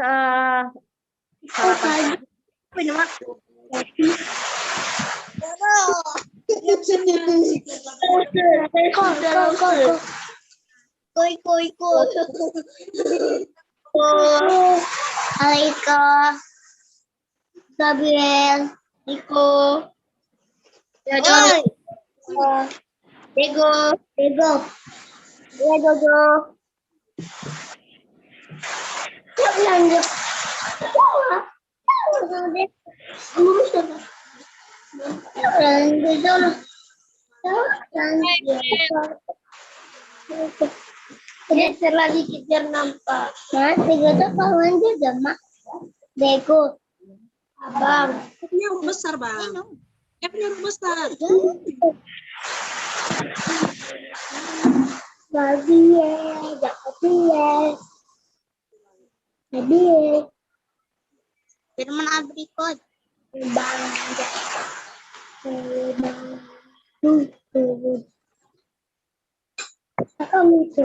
sarapan. Alika, Gabriel, Nico, Dego, Dodo. Lanjut. Kejar lagi, kejar nampak. Mas, Dego tuh kawan juga, Mak. Dego. Abang. Punya huruf besar, Bang. Punya huruf besar. Babi ya, Jakobi ya. Babi. Firman abrikot. Bang. Makan itu,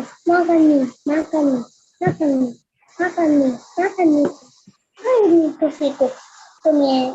makan nih. Ini itu situ. Punya.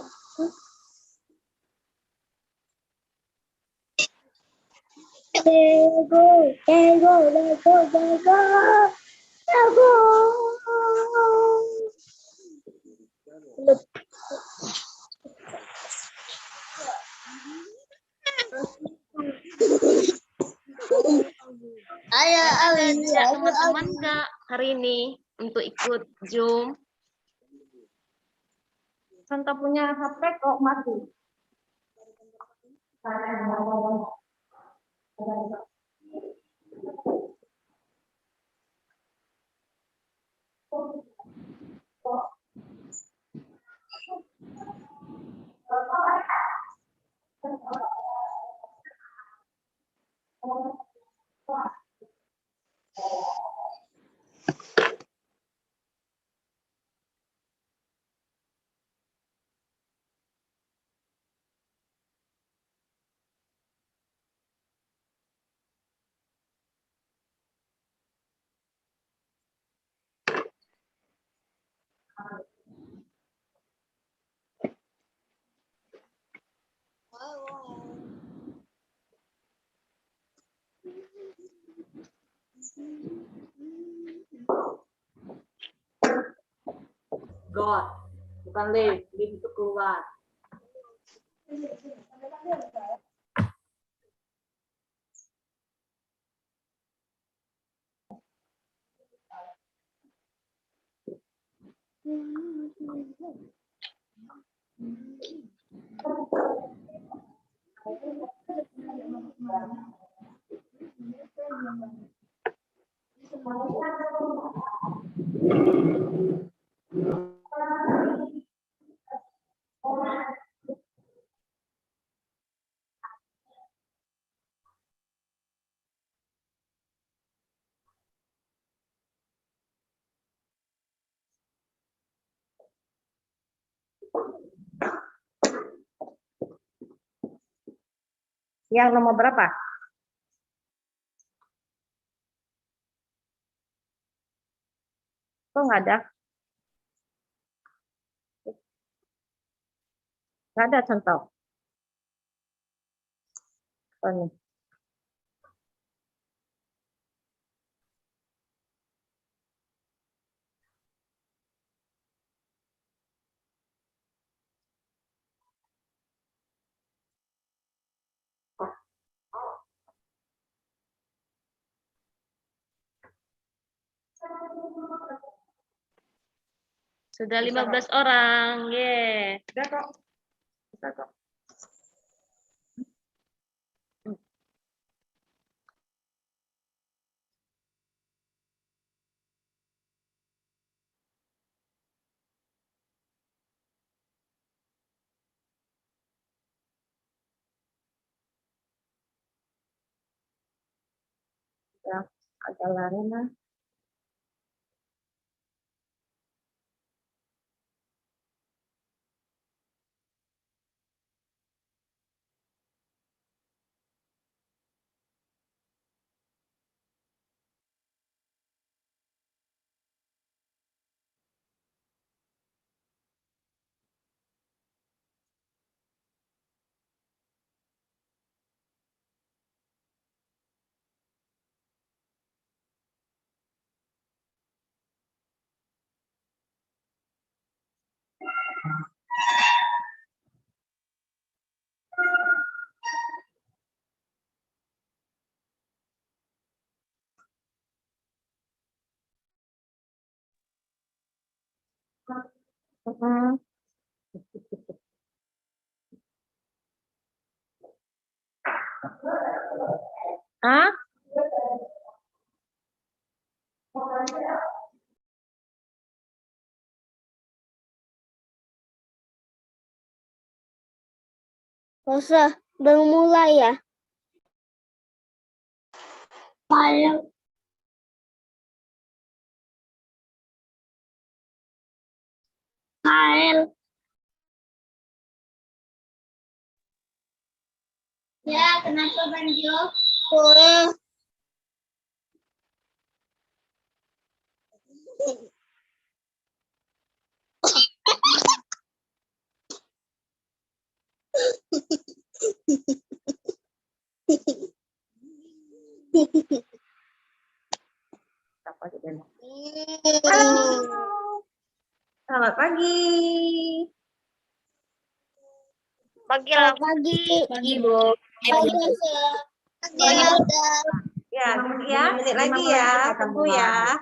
Ada teman-teman nggak hari ini untuk ikut Zoom? Santa punya HP kok mati. God, bukan live itu keluar. Yang nomor berapa? Kok nggak ada? Nggak ada contoh. Oh, nih. Sudah 15 orang. Ye. Sudah kok. Bisa kok. Ya, agak lari nah. Mm. Hah? Rosa, belum mulai ya? File. File. Ya, kenapa Banjo? Boleh. Halo, selamat pagi. Pagi lah. Pagi. Pagi, Bu. Pagi, Rosa. Pagi, Rosa. Ya, ya, menit lagi ya. Tunggu ya.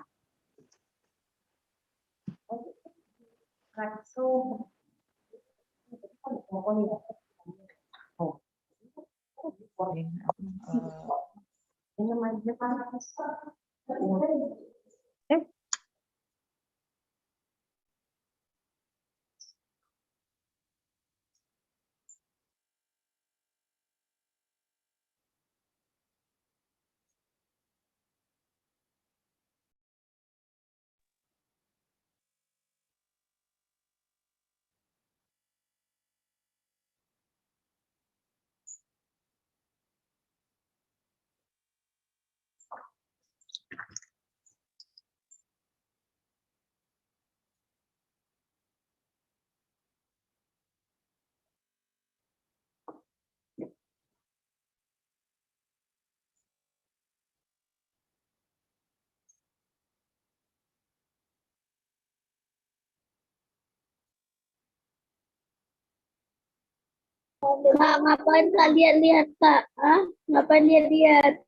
Kak, ngapain kalian lihat, Kak? Hah? Ngapain lihat-lihat?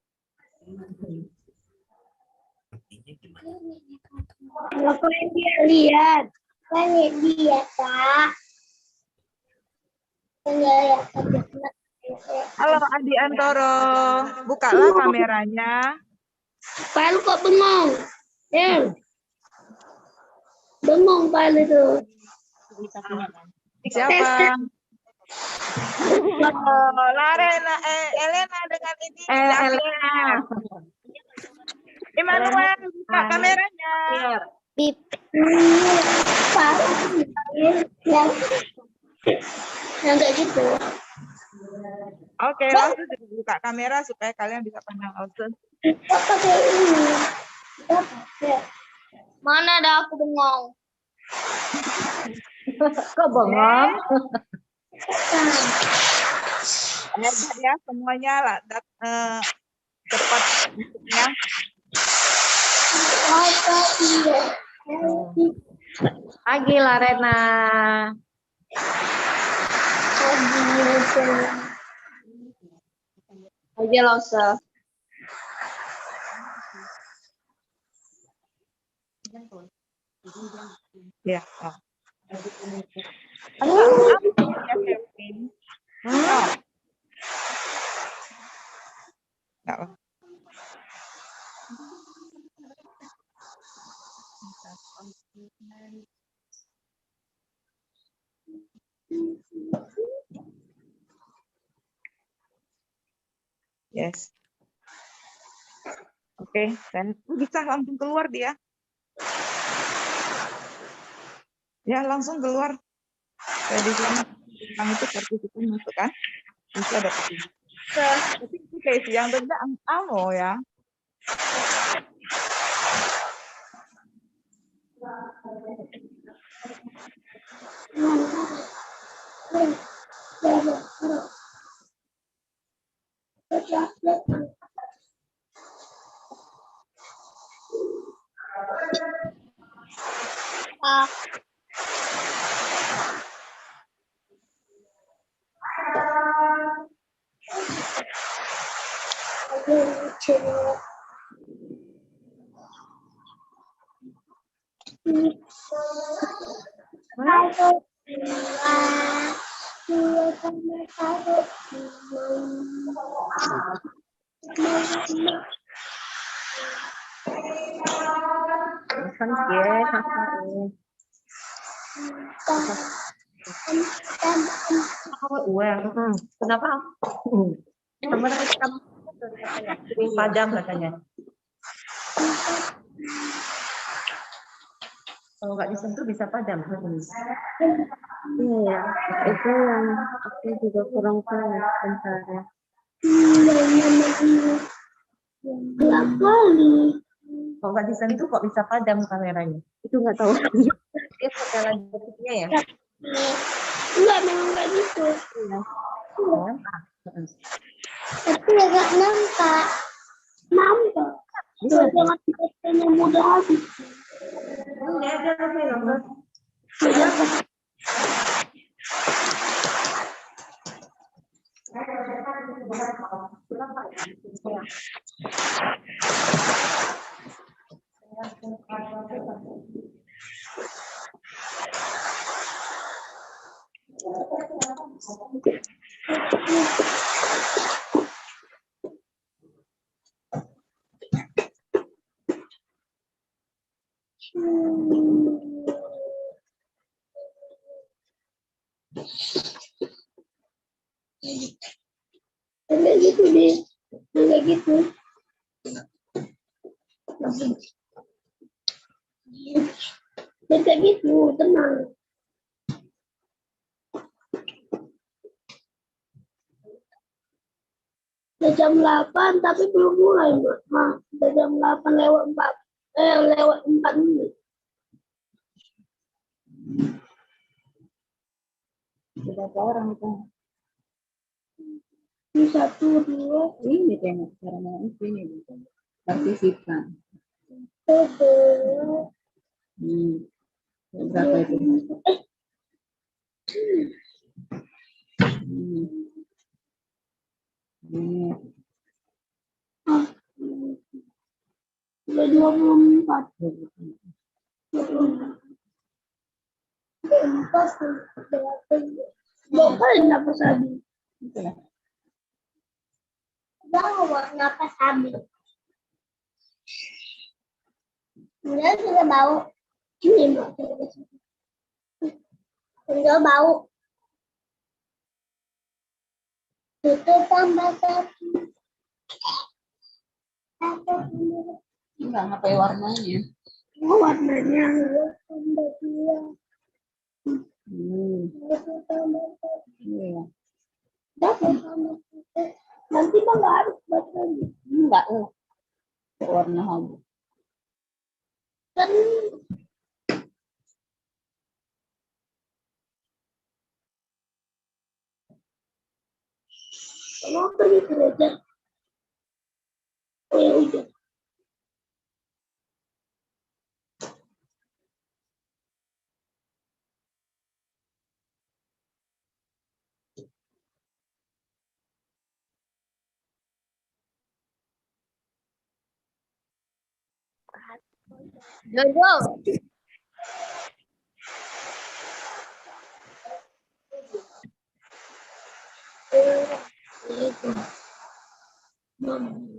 Ngapain dia lihat? Kan dia, Kak. Halo Adi Antoro, bukalah kameranya. File kok bengong? Bengong file itu. Siapa? Oh, Larena, Elena dengan ini. Elena. Immanuel, buka kameranya. Bip. Yang kayak gitu. Oke, langsung buka kamera supaya kalian bisa pandang langsung. Kita pakai ini. Kita pakai. Mana ada aku bengong? Kok bengong? Hebat ya semuanya lah. Cepat ya. Pagi, Larena. Aja Rosa. Ya. Oh. Ya, Kevin. Oh. Nggak apa. Yes. Oke, dan bisa langsung keluar dia. Ya, langsung keluar. Kayak di sini, yang itu partisipan masuk kan? Bisa ada petunjuk. Tapi itu kayak yang benda amo ya. Dua tambah satu. Kenapa? Sering padam katanya. Kalau nggak disentuh bisa padam. Iya, itu yang aku juga kurang tahu sebentar. Dua kali. Kalau nggak disentuh kok bisa padam kameranya? Itu nggak tahu. Dia pakai lagi detiknya ya? Enggak, memang nggak gitu. Oh. Tapi agak nampak. Nampak. Bisa. Jangan dipakainya mudah habis. Ini ada film. Kayak gitu deh. Kayak gitu. Dan kayak gitu, tenang. Udah jam 8 tapi belum mulai, Mak. Udah jam 8 lewat 4 menit. Berapa orang itu? Ini 1, 2, Ini tengok caranya ini gitu. Partisipan. 3. Berapa itu? Ini. Udah 24. 2 kali napas habis. Jangan buat napas habis. Enggak sudah bau. Ini Mak. Enggak bau. Itu tambah 1. Enggak ngapain warnanya. Warnanya tambah 2. Iya. Nanti Bang nggak harus buat lagi. Enggak, warna habis. Kan mau pergi gereja. Oh ya udah. Jojo. Belum.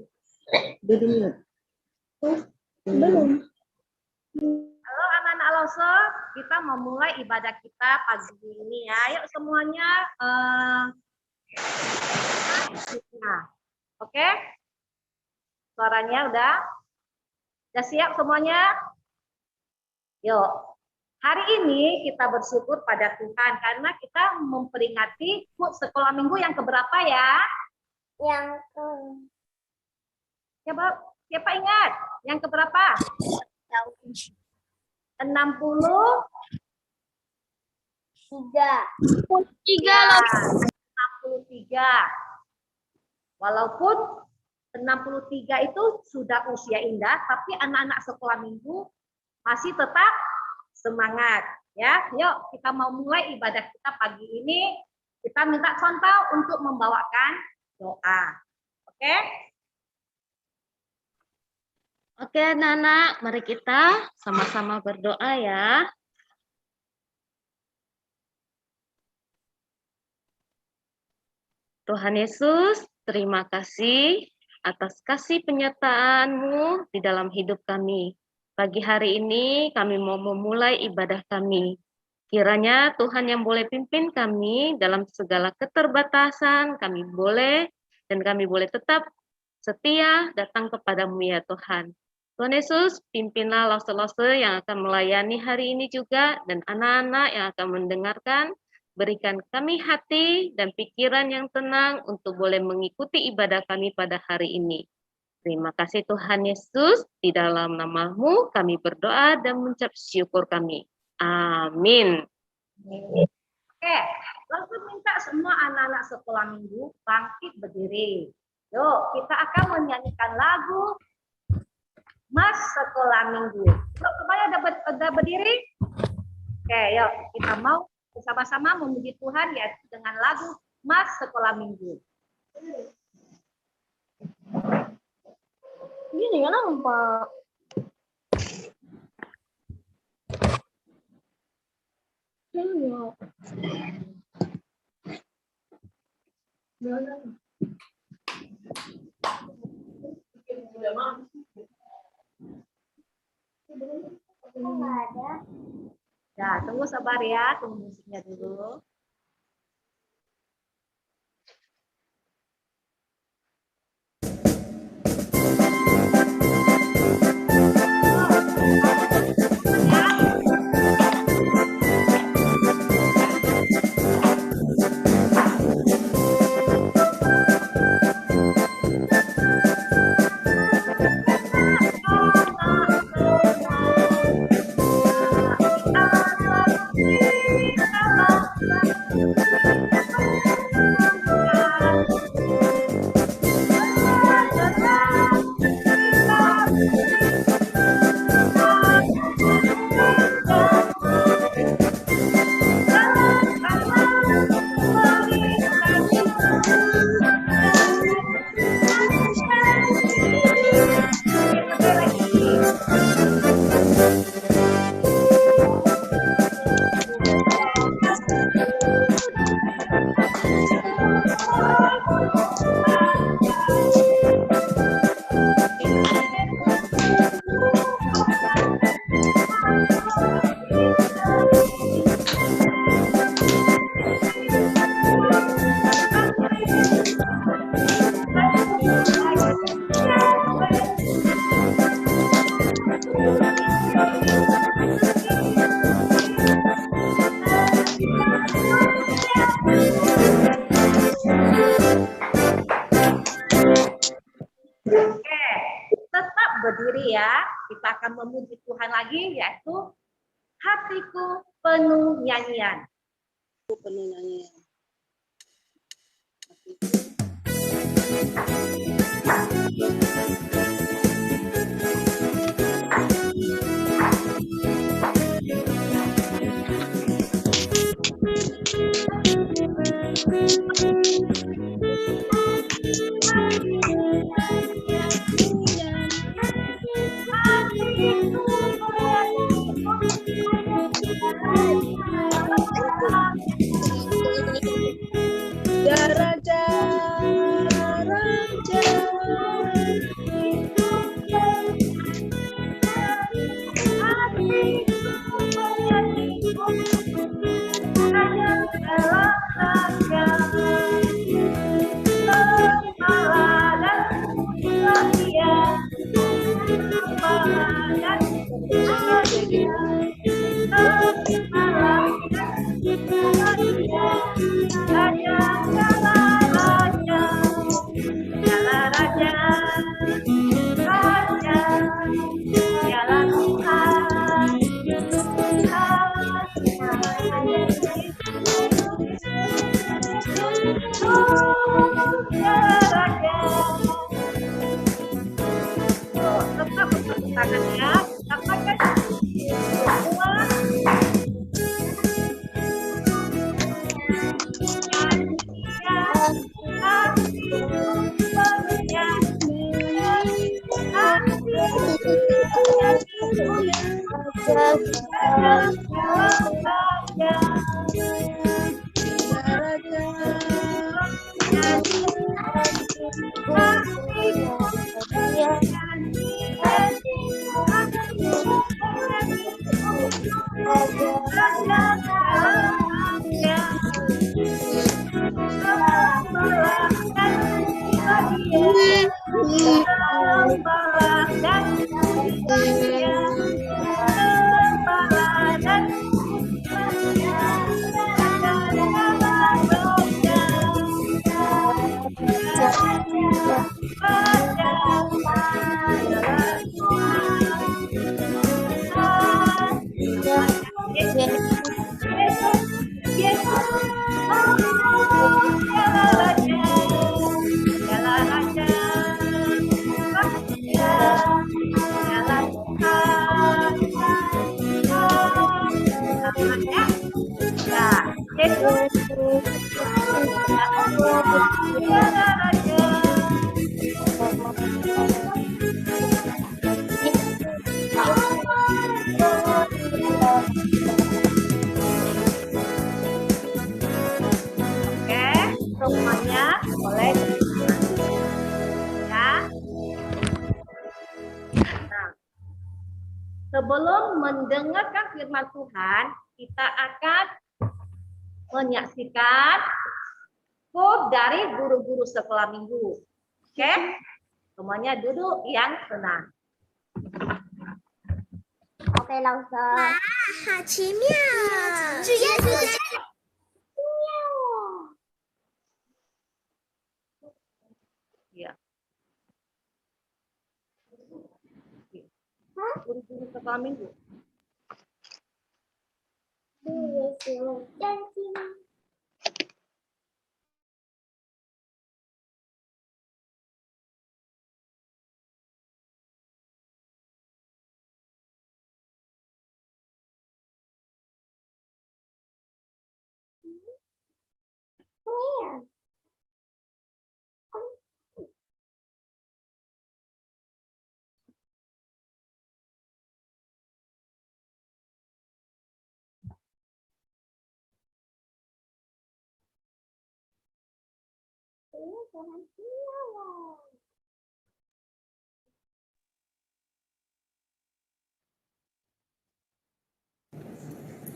Belum. Halo anak-anak Aloso, kita mau mulai ibadah kita pagi ini ya. Yuk semuanya. Nah, oke? Suaranya udah siap semuanya? Yuk. Hari ini kita bersyukur pada Tuhan karena kita memperingati HUT sekolah minggu yang keberapa ya? Yang Siapa ingat? Yang keberapa? 63. 63. Walaupun 63 itu sudah usia indah, tapi anak-anak sekolah minggu masih tetap semangat. Ya, yuk kita mau mulai ibadah kita pagi ini. Kita minta contoh untuk membawakan doa. Oke? Oke, anak-anak, mari kita sama-sama berdoa ya. Tuhan Yesus, terima kasih atas kasih penyertaan-Mu di dalam hidup kami. Pagi hari ini kami mau memulai ibadah kami. Kiranya Tuhan yang boleh pimpin kami dalam segala keterbatasan, kami boleh dan kami boleh tetap setia datang kepadamu ya Tuhan. Tuhan Yesus, pimpinlah lose-lose yang akan melayani hari ini juga, dan anak-anak yang akan mendengarkan. Berikan kami hati dan pikiran yang tenang untuk boleh mengikuti ibadah kami pada hari ini. Terima kasih Tuhan Yesus, di dalam nama-Mu kami berdoa dan mengucap syukur kami. Amin. Oke, langsung minta semua anak-anak sekolah minggu bangkit berdiri. Yuk, kita akan menyanyikan lagu Mas Sekolah Minggu. Yuk, kembali udah berdiri? Oke, yuk kita mau bersama-sama memuji Tuhan yaitu dengan lagu Mas Sekolah Minggu. Ini kan nampak. Ya, tunggu sabar ya, tunggu musiknya dulu. Berdiri ya, kita akan memuji Tuhan lagi, yaitu hatiku penuh nyanyian. Penuh nyanyian. Raja, Raja, semangat ya. Ya, Yesus. Ya, Raja. Oke, semuanya boleh ya. Nah, sebelum mendengarkan firman Tuhan, kita akan menyaksikan quote dari guru-guru sekolah minggu. Oke, semuanya duduk yang tenang. ，OK，老师。哇，好奇妙！主耶稣的妙哦。 Ya. Guru-guru sekolah minggu. 主耶稣真心。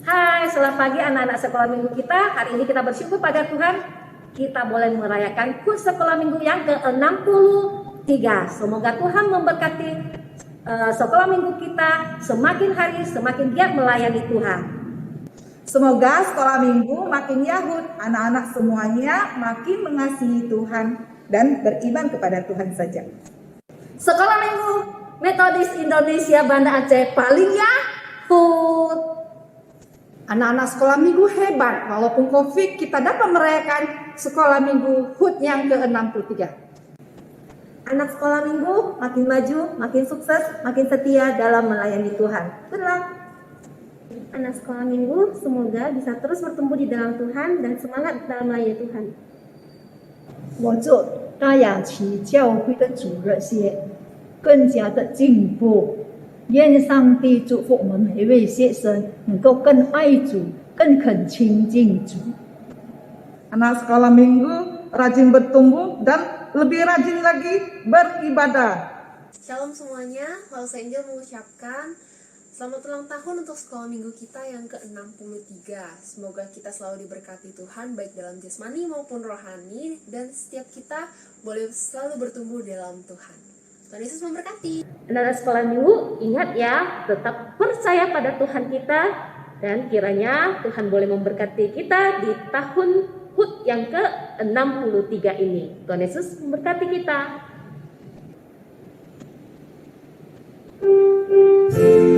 Hai, selamat pagi anak-anak sekolah minggu kita. Hari ini kita bersyukur pada Tuhan. Kita boleh merayakan HUT sekolah minggu yang ke-63. Semoga Tuhan memberkati sekolah minggu kita semakin hari semakin giat melayani Tuhan. Semoga sekolah minggu makin yahut, anak-anak semuanya makin mengasihi Tuhan dan beriman kepada Tuhan saja. Sekolah minggu Metodis Indonesia Banda Aceh paling yahut. Anak-anak sekolah minggu hebat, walaupun COVID kita dapat merayakan sekolah minggu HUT yang ke-63. Anak sekolah minggu makin maju, makin sukses, makin setia dalam melayani Tuhan. Benar. Anak sekolah minggu semoga bisa terus bertumbuh di dalam Tuhan dan semangat dalam melayani Tuhan. 我做大雅奇教会的主日学更加的进步。愿上帝祝福我们每一位学生能够更爱主，更肯亲近主。 Anak sekolah minggu rajin bertumbuh dan lebih rajin lagi beribadah. Shalom semuanya, Paulus Angel mengucapkan selamat ulang tahun untuk sekolah minggu kita yang ke-63. Semoga kita selalu diberkati Tuhan baik dalam jasmani maupun rohani dan setiap kita boleh selalu bertumbuh dalam Tuhan. Tuhan Yesus memberkati. Anak-anak sekolah minggu, ingat ya, tetap percaya pada Tuhan kita dan kiranya Tuhan boleh memberkati kita di tahun HUT yang ke-63 ini. Tuhan Yesus memberkati kita. Oh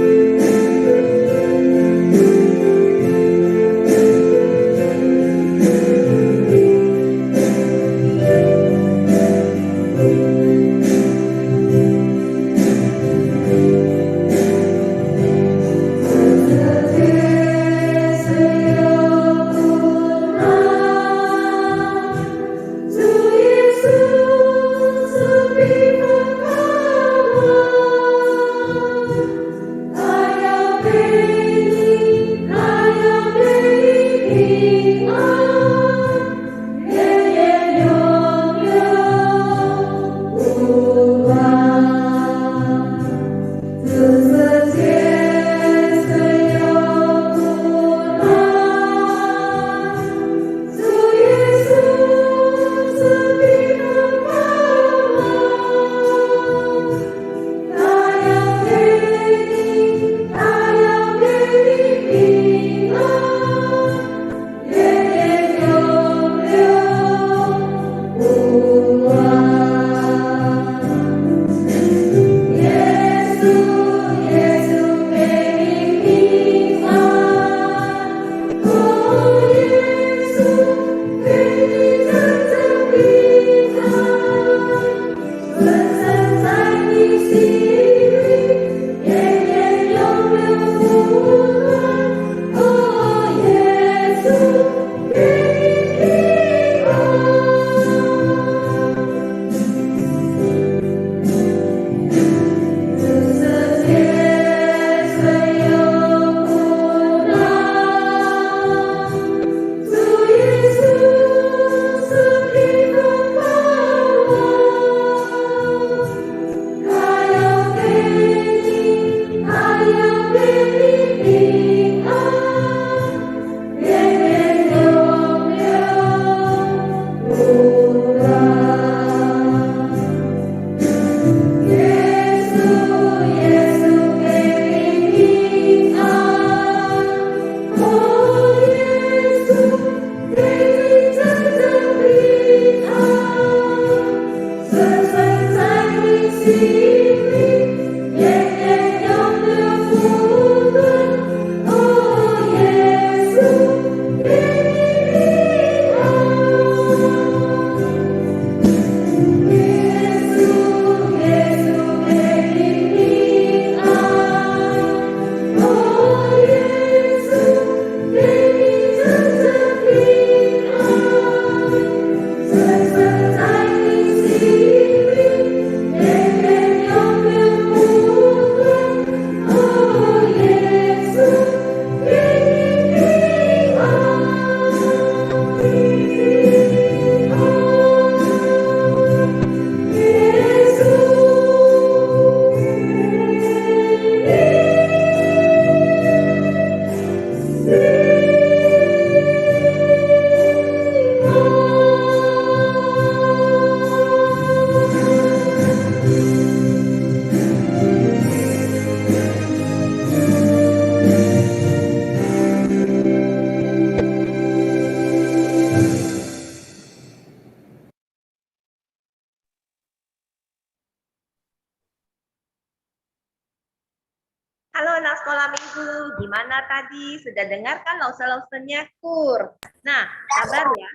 Gimana tadi? Sudah dengarkan lause-lausenya kur? Nah, sabar ya.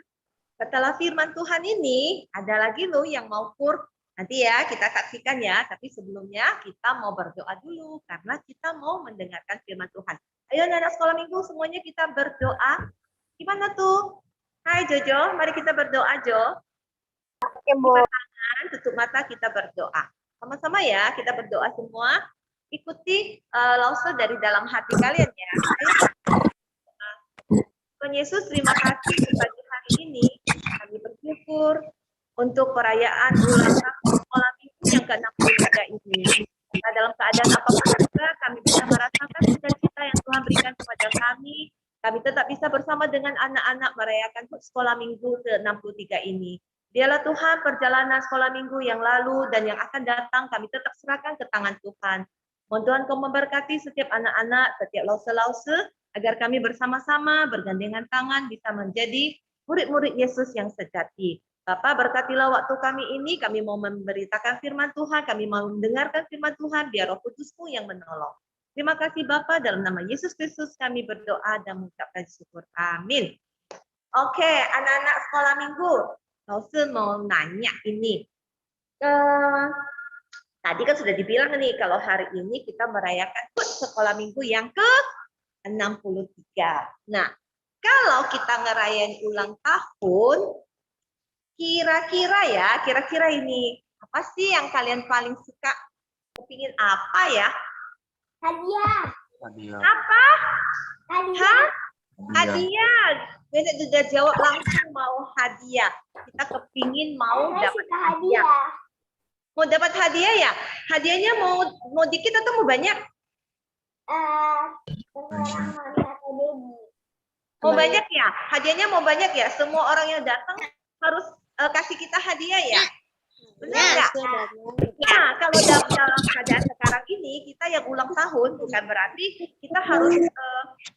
Setelah firman Tuhan ini, ada lagi loh yang mau kur. Nanti ya kita saksikan ya. Tapi sebelumnya kita mau berdoa dulu. Karena kita mau mendengarkan firman Tuhan. Ayo anak sekolah minggu semuanya kita berdoa. Gimana tuh? Hai Jojo, mari kita berdoa Jo. Buka tangan, tutup mata, kita berdoa. Sama-sama ya, kita berdoa semua. Ikuti lause dari dalam hati kalian ya. Tuhan Yesus, terima kasih pagi hari ini. Kami bersyukur untuk perayaan ulang tahun sekolah minggu yang ke-63 ini. Nah, dalam keadaan apapun juga, kami bisa merasakan sukacita yang Tuhan berikan kepada kami. Kami tetap bisa bersama dengan anak-anak merayakan sekolah minggu ke-63 ini. Dialah Tuhan perjalanan sekolah minggu yang lalu dan yang akan datang, kami tetap serahkan ke tangan Tuhan. Mohon Tuhan kau memberkati setiap anak-anak, setiap lause-lause, agar kami bersama-sama bergandengan tangan bisa menjadi murid-murid Yesus yang sejati. Bapa, berkatilah waktu kami ini, kami mau memberitakan firman Tuhan, kami mau mendengarkan firman Tuhan, biar Roh Kudus-Mu yang menolong. Terima kasih Bapa, dalam nama Yesus Kristus kami berdoa dan mengucapkan syukur. Amin. Oke, anak-anak sekolah minggu, lause mau nanya ini. Tadi kan sudah dibilang nih, kalau hari ini kita merayakan sekolah minggu yang ke-63. Nah, kalau kita ngerayain ulang tahun, kira-kira ini, apa sih yang kalian paling suka? Kepingin apa ya? Hadiah. Apa? Hadiah. Hadiah. Nenek juga jawab langsung mau hadiah. Kita kepingin mau dapat hadiah. Mau dapat hadiah ya? Hadiahnya mau dikit atau mau banyak? Mau banyak ya? Hadiahnya mau banyak ya? Semua orang yang datang harus kasih kita hadiah ya? Benar nggak? Nah, kalau dalam keadaan sekarang ini, kita yang ulang tahun, bukan berarti kita harus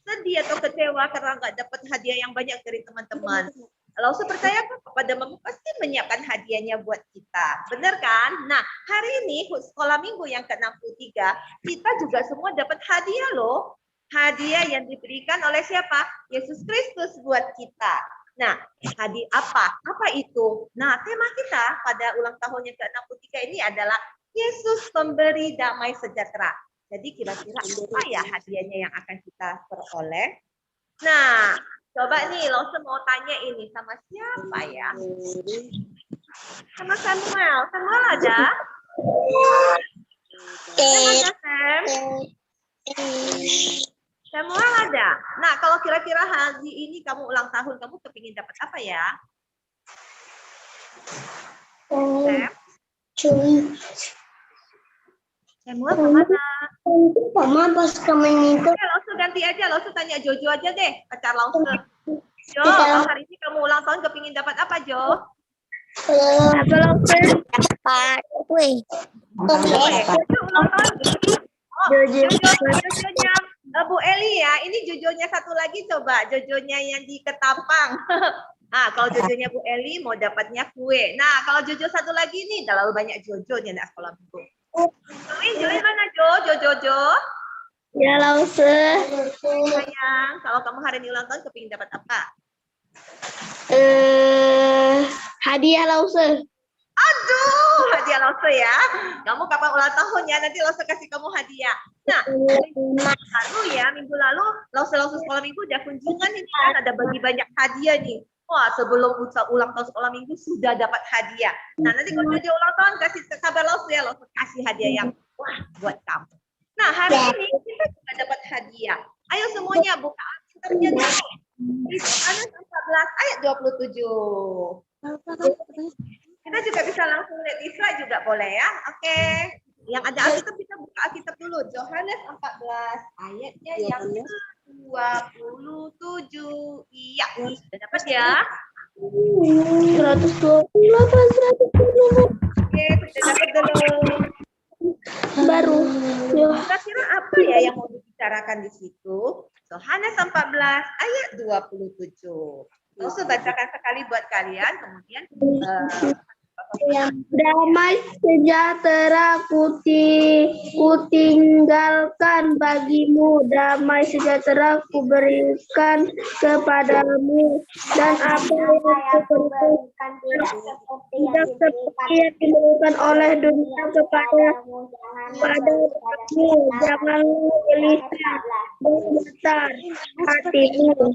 sedih atau kecewa karena nggak dapat hadiah yang banyak dari teman-teman. Kalau saya percaya kepada Mama pasti menyiapkan hadiahnya buat kita. Benar kan? Nah, hari ini sekolah minggu yang ke-63, kita juga semua dapat hadiah loh. Hadiah yang diberikan oleh siapa? Yesus Kristus buat kita. Nah, hadiah apa? Apa itu? Nah, tema kita pada ulang tahun yang ke-63 ini adalah Yesus pemberi damai sejahtera. Jadi kira-kira apa ya hadiahnya yang akan kita peroleh? Nah, coba nih, langsung mau tanya ini sama siapa ya? Sama Samuel. Samuel ada? Ada, Sam? Samuel ada? Nah, kalau kira-kira hari ini kamu ulang tahun, kamu kepingin dapat apa ya? Sam? Samuel kemana? Mama pas kemarin itu. Langsung ganti aja, langsung tanya Jojo aja deh, pacar langsung. Jo, kalau hari ini kamu ulang tahun kepingin dapat apa, Jo? Dapat kue. Jojo ulang tahun. Jojonya Bu Eli ya. Ini Jojonya satu lagi coba, Jojonya yang di Ketapang. Nah, kalau Jojonya Bu Eli mau dapatnya kue. Nah, kalau Jojo satu lagi nih, terlalu banyak Jojo nih anak sekolah minggu. Joey mana Jojo? Ya, lause. Sayang, kalau kamu hari ini ulang tahun kepingin dapat apa? Hadiah lause. Aduh, hadiah lause ya. Kamu kapan ulang tahun ya? Nanti lause kasih kamu hadiah. Nah, minggu lalu lause sekolah minggu udah kunjungan ini kan ada bagi banyak hadiah nih. Wah, sebelum ulang tahun sekolah minggu sudah dapat hadiah. Nah, nanti kalau Jojo ulang tahun kasih kabar lause ya, lause kasih hadiah yang wah buat kamu. Nah, hari ini kita juga dapat hadiah. Ayo semuanya buka Alkitabnya dulu. Yohanes 14 ayat 27. Kita juga bisa langsung lihat di slide juga boleh ya. Oke. Yang ada Alkitab kita buka Alkitab dulu. Yohanes 14 ayatnya yang 27. Iya, sudah dapat ya. 128, 128. Oke, sudah dapat dulu. Baru. Kira-kira apa ya yang mau dibicarakan di situ? Yohanes 14 ayat 27. Langsung bacakan sekali buat kalian, kemudian Damai sejahtera kutinggalkan bagimu, damai sejahtera kuberikan kepadamu, dan apa yang kuberikan tidak seperti yang diberikan oleh dunia kepadamu. Janganlah gelisah dan getar hatimu.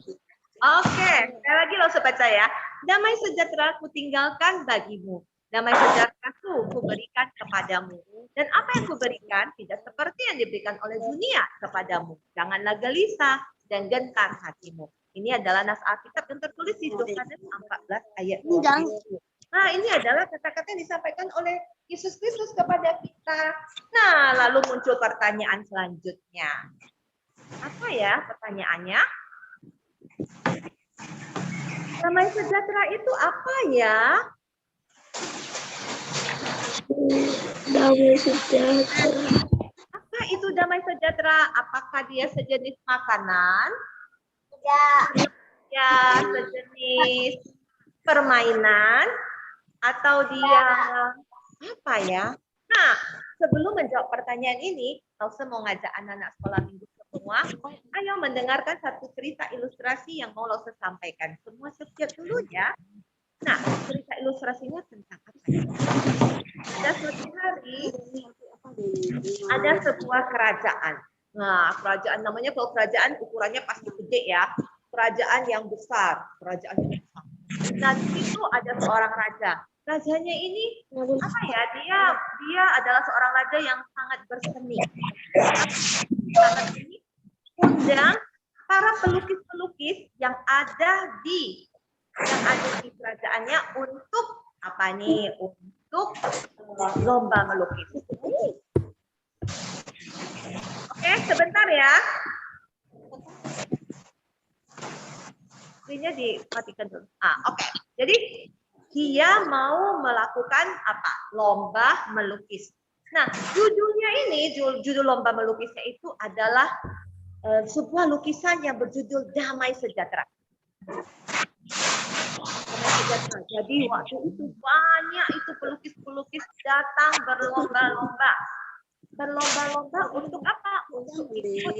Oke, sekali lagi lo baca ya. Damai sejahtera kutinggalkan bagimu. Damai sejahtera kuberikan kepadamu. Dan apa yang kuberikan tidak seperti yang diberikan oleh dunia kepadamu. Janganlah gelisah dan gentar hatimu. Ini adalah nas Alkitab yang tertulis di Yohanes 14 ayat 20. Nah, ini adalah kata-kata yang disampaikan oleh Yesus Kristus kepada kita. Nah, lalu muncul pertanyaan selanjutnya. Apa ya pertanyaannya? Damai sejahtera itu apa ya? Damai sejahtera. Apa itu damai sejahtera? Apakah dia sejenis makanan? Tidak. Ya, sejenis permainan? Atau dia apa ya? Nah, sebelum menjawab pertanyaan ini, Tause mau ngajak anak-anak sekolah minggu semua, ayo mendengarkan satu cerita ilustrasi yang mau Tause sampaikan. Semua siap dulu ya. Nah, cerita ilustrasinya tentang apa ya? Ada suatu hari, ada sebuah kerajaan. Nah, kerajaan namanya kalau kerajaan ukurannya pasti gede ya. Kerajaan yang besar, kerajaan yang besar. Nah, di situ ada seorang raja. Rajanya ini apa ya? Dia adalah seorang raja yang sangat berseni. Sangat ini undang para pelukis-pelukis yang ada di kerajaannya untuk apa nih? Untuk lomba melukis. Oke, sebentar ya. Screen-nya dimatikan dulu. Oke. Jadi dia mau melakukan apa? Lomba melukis. Nah, judulnya ini, judul lomba melukisnya itu adalah sebuah lukisan yang berjudul Damai Sejahtera. Damai Sejahtera. Jadi waktu itu banyak itu pelukis-pelukis datang berlomba-lomba. Berlomba-lomba untuk apa? Untuk ikut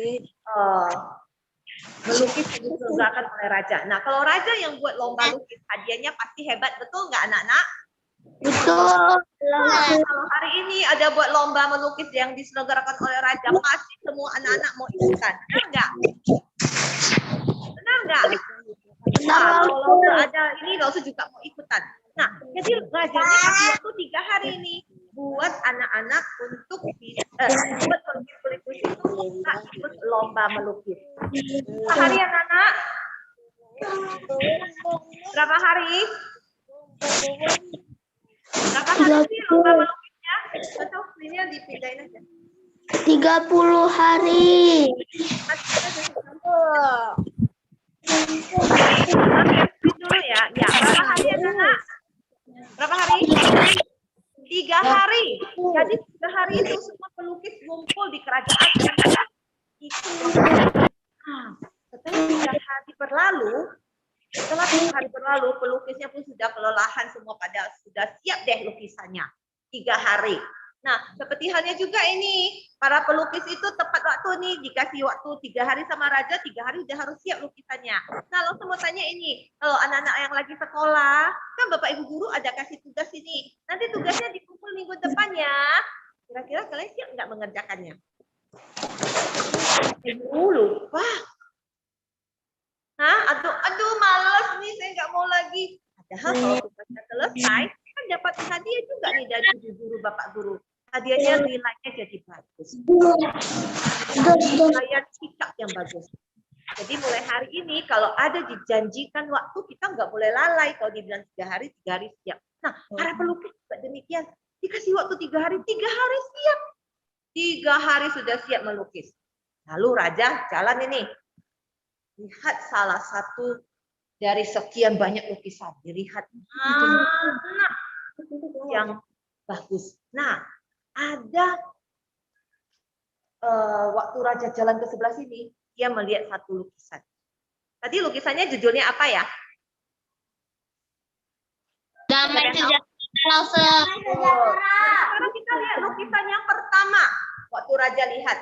melukis yang diselenggarakan oleh raja. Nah, kalau raja yang buat lomba lukis, hadiahnya pasti hebat, betul nggak anak-anak? Betul. Nah, kalau hari ini ada buat lomba melukis yang diselenggarakan oleh raja, pasti semua anak-anak mau ikutan. Benar nggak? Benar nggak? Nah, kalau ada ini, Tause juga mau ikutan. Nah, jadi rajanya kasih waktu 3 hari ini buat anak-anak untuk buat pelukis-pelukis itu bisa ikut lomba melukis. Berapa hari anak-anak? Berapa hari? Berapa hari sih lomba melukisnya? Atau screen-nya dipindahin aja. 30 hari. Oke, dulu ya. Ya, berapa hari anak-anak? Berapa hari? 3 hari. Jadi 3 hari itu semua pelukis ngumpul di kerajaan. Setelah 3 hari berlalu, pelukisnya pun sudah kelelahan, semua pada sudah siap deh lukisannya. 3 hari. Nah, seperti halnya juga ini, para pelukis itu tepat waktu nih, dikasih waktu 3 hari sama raja, 3 hari udah harus siap lukisannya. Nah, langsung mau tanya ini, kalau anak-anak yang lagi sekolah, kan Bapak Ibu Guru ada kasih tugas ini. Nanti tugasnya dikumpul minggu depan ya. Kira-kira kalian siap nggak mengerjakannya? Ibu lupa. Aduh, males nih, saya nggak mau lagi. Padahal kalau tugasnya selesai, kan dapat hadiah juga nih dari ibu guru, bapak guru. Hadiahnya nilainya jadi bagus. Nilai sikap yang bagus. Jadi mulai hari ini kalau ada dijanjikan waktu, kita nggak boleh lalai. Kalau dibilang 3 hari siap. Nah, para pelukis juga demikian. Dikasih waktu 3 hari siap. 3 hari sudah siap melukis. Lalu raja jalan ini. Lihat salah satu dari sekian banyak lukisan. Dilihat mana yang bagus. Nah, ada waktu raja jalan ke sebelah sini, dia melihat satu lukisan. Tadi lukisannya judulnya apa ya? Damai sejahtera. Sekarang kita lihat lukisan yang pertama. Waktu Raja lihat.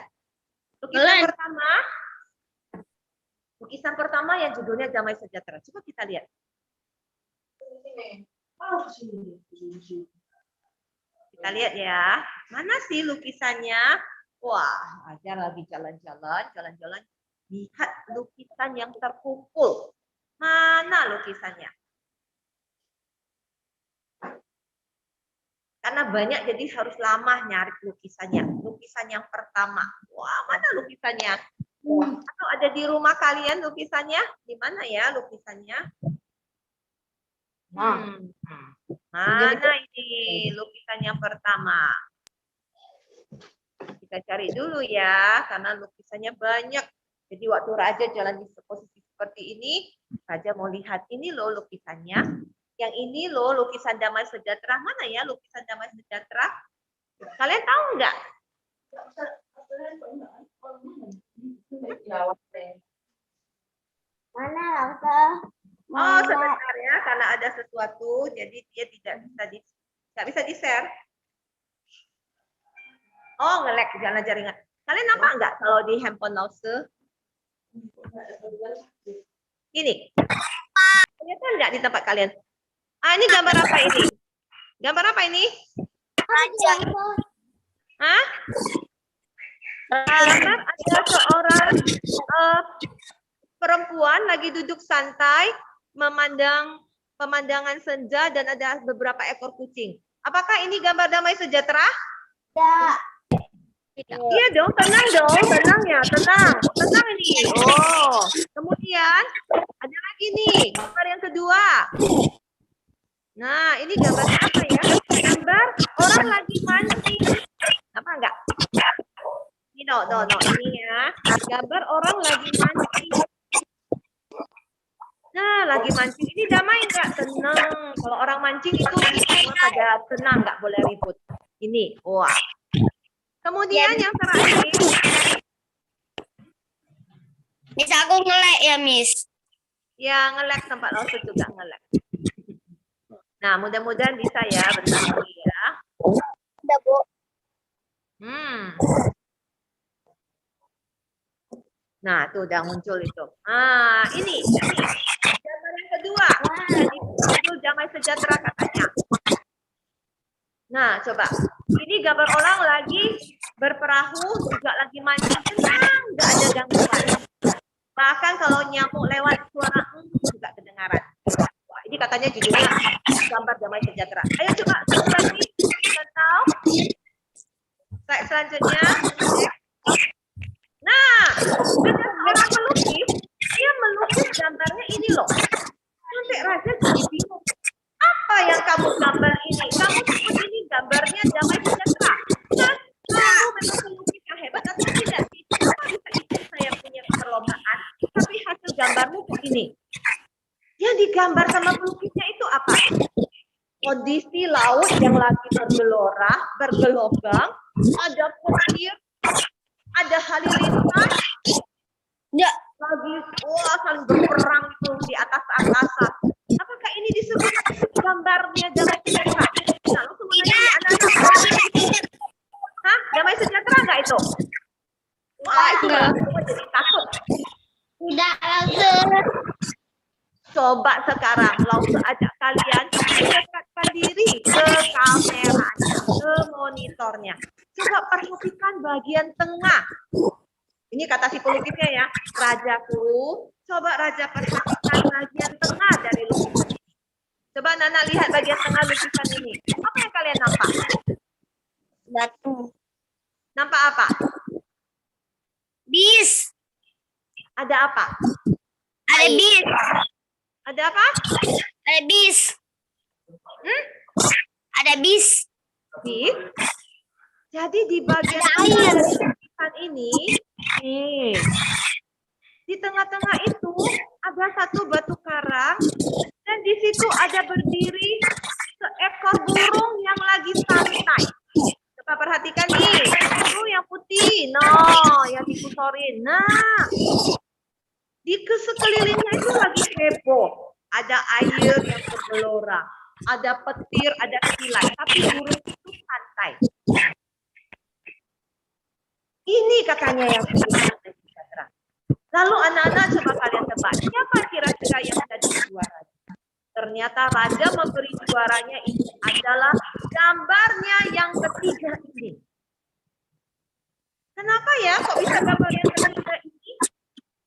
Lukisan pertama yang judulnya Damai Sejahtera. Coba kita lihat. Kita lihat ya. Mana sih lukisannya? Wah, Raja lagi jalan-jalan. Lihat lukisan yang terkumpul. Mana lukisannya? Karena banyak jadi harus lama nyari lukisannya. Lukisan yang pertama. Wah, mana lukisannya? Atau ada di rumah kalian lukisannya? Di mana ya lukisannya? Mana ini lukisan yang pertama? Kita cari dulu ya, karena lukisannya banyak. Jadi waktu Raja jalan di posisi seperti ini, Raja mau lihat ini loh lukisannya. Yang ini loh lukisan Damai Sejahtera. Mana ya lukisan Damai Sejahtera? Kalian tahu nggak? Mana Lause? Oh, sebentar ya, karena ada sesuatu, jadi dia tidak bisa di-share. Oh, nge-lag jalan jaringan. Kalian nampak nggak kalau di handphone Lause? Ini. Kelihatan nggak di tempat kalian? Ah, ini gambar apa ini? Gambar apa ini? Hah? Gambar ada seorang perempuan lagi duduk santai memandang pemandangan senja dan ada beberapa ekor kucing. Apakah ini gambar Damai Sejahtera? Iya dong, tenang ya, tenang ini. Oh, kemudian ada lagi nih, gambar yang kedua. Nah, ini gambar apa ya? Gambar orang lagi mancing. Apa enggak? Ini ini ya. Gambar orang lagi mancing. Nah, lagi mancing. Ini damai enggak? Tenang. Kalau orang mancing itu semua pada tenang, enggak boleh ribut. Ini, wah. Kemudian yang terakhir. Miss, aku nge-lag ya, Miss. Ya, nge-lag tempat Lause juga nge-lag. Nah, mudah-mudahan bisa ya, bentar lagi ya. Udah, Bu. Nah, tuh udah muncul itu. Ah, ini gambar yang kedua. Itu Damai Sejahtera katanya. Nah, coba. Ini gambar orang lagi berperahu, juga lagi mancing, tenang, nggak ada gangguan. Bahkan kalau nyamuk lewat suara juga kedengaran. Wah, ini katanya judulnya gambar Damai Sejahtera. Ayo coba satu lagi, kita tahu. Slide selanjutnya. Nah, ada seorang melukis, dia melukis gambarnya ini loh. Sampai Raja jadi bingung. Apa yang kamu gambar ini? Kamu sebut ini gambarnya Damai Sejahtera. Nah, kamu memang pelukis yang hebat atau tidak sih? Kenapa bisa ikut saya punya perlombaan? Tapi hasil gambarmu begini. Yang digambar sama pelukisnya itu apa? Kondisi laut yang lagi bergelora, bergelombang, ada petir, ada halilintar, Ya. lagi saling berperang itu di atas angkasa. Apakah ini disebut gambarnya Damai Sejahtera? Nah, lu semuanya anak-anak. Hah? Damai Sejahtera nggak itu? Wah, itu semua jadi takut. Tidak, Lause. Coba sekarang Lause ajak kalian mendekatkan diri ke kameranya, ke monitornya. Coba perhatikan bagian tengah. Ini kata si pelukisnya ya, Rajaku. Coba Raja perhatikan bagian tengah dari lukisan ini. Coba Nana lihat bagian tengah lukisan ini. Apa yang kalian nampak? Batu. Nampak apa? Bis. Ada apa? Ada bis. Ada apa? Ada bis. Ada bis. Bis. Jadi di bagian tengah dari lukisan ini, nih, di tengah-tengah itu ada satu batu karang dan di situ ada berdiri seekor burung yang lagi santai. Coba perhatikan nih, itu yang putih, yang dikusorin. Nah, di sekelilingnya itu lagi heboh. Ada air yang bergelora, ada petir, ada kilat, tapi burung itu santai. Ini katanya yang disebut sejahtera. Lalu anak-anak coba kalian tebak, siapa kira-kira yang jadi juara? Ternyata raja memberi juaranya itu adalah gambarnya yang ketiga ini. Kenapa ya kok bisa gambar yang ketiga ini?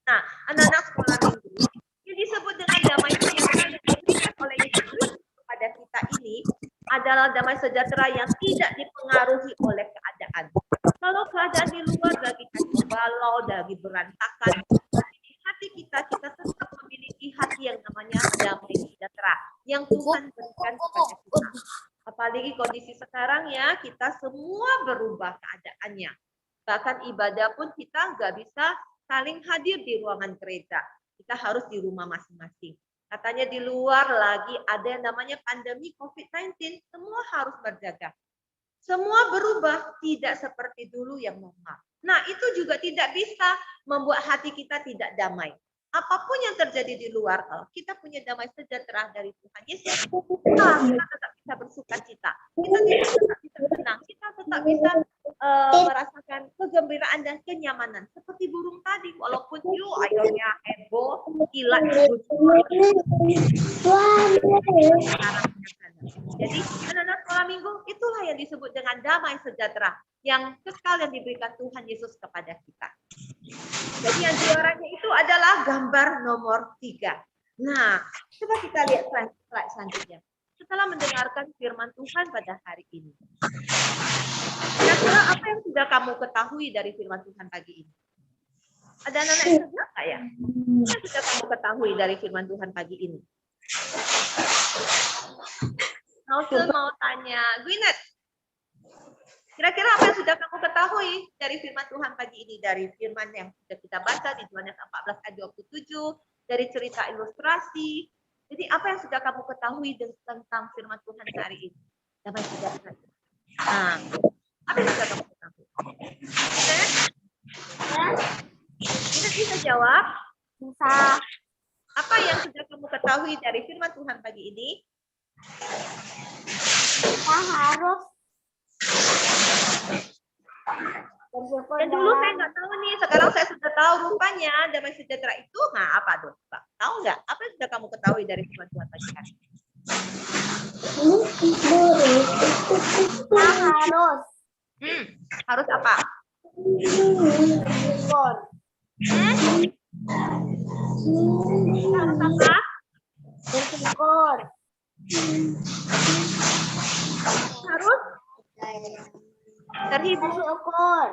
Nah, anak-anak sekolah minggu, yang disebut dengan damai sejahtera yang diberikan oleh Yesus kepada kita ini adalah damai sejahtera yang tidak dipengaruhi oleh keadaan. Kalau keadaan di luar lagi kacau balau, lagi berantakan, di hati kita tetap memiliki hati yang namanya damai sejahtera yang Tuhan berikan kepada kita. Apalagi kondisi sekarang ya, kita semua berubah keadaannya. Bahkan ibadah pun kita nggak bisa saling hadir di ruangan gereja. Kita harus di rumah masing-masing. Katanya di luar lagi ada yang namanya pandemi COVID-19, semua harus berjaga. Semua berubah, tidak seperti dulu yang normal. Nah, itu juga tidak bisa membuat hati kita tidak damai. Apapun yang terjadi di luar, kalau kita punya damai sejahtera dari Tuhan Yesus, kita tetap bisa bersuka cita. Kita tetap bisa senang. Kita tetap bisa merasakan kegembiraan dan kenyamanan. Seperti burung tadi, walaupun akhirnya heboh, kilat, jadi anak-anak sekolah minggu itulah yang disebut dengan damai sejahtera yang kekal yang diberikan Tuhan Yesus kepada kita. Jadi yang juaranya itu adalah gambar nomor 3. Nah, coba kita lihat slide selanjutnya. Setelah mendengarkan firman Tuhan pada hari ini, kira-kira apa yang sudah kamu ketahui dari firman Tuhan pagi ini? Ada anak-anak yang sudah nggak ya? Apa yang sudah kamu ketahui dari firman Tuhan pagi ini? Mau tanya, Gwyneth, kira-kira apa yang sudah kamu ketahui dari firman Tuhan pagi ini? Dari firman yang sudah kita baca di Yohanes 14 ayat 27, dari cerita ilustrasi. Jadi apa yang sudah kamu ketahui tentang firman Tuhan hari ini? Damai sejahtera. Nah, apa yang sudah kamu ketahui? Kita bisa jawab? Bisa. Apa yang sudah kamu ketahui dari firman Tuhan pagi ini? Kita harus Dan dulu saya nggak tahu nih, sekarang saya sudah tahu rupanya damai sejahtera itu apa tuh? Tahu nggak? Apa yang sudah kamu ketahui dari firman Tuhan pagi hari? kita harus Harus apa? bersyukur. Harus apa? Bersyukur. Harus terhibur. Bersyukur.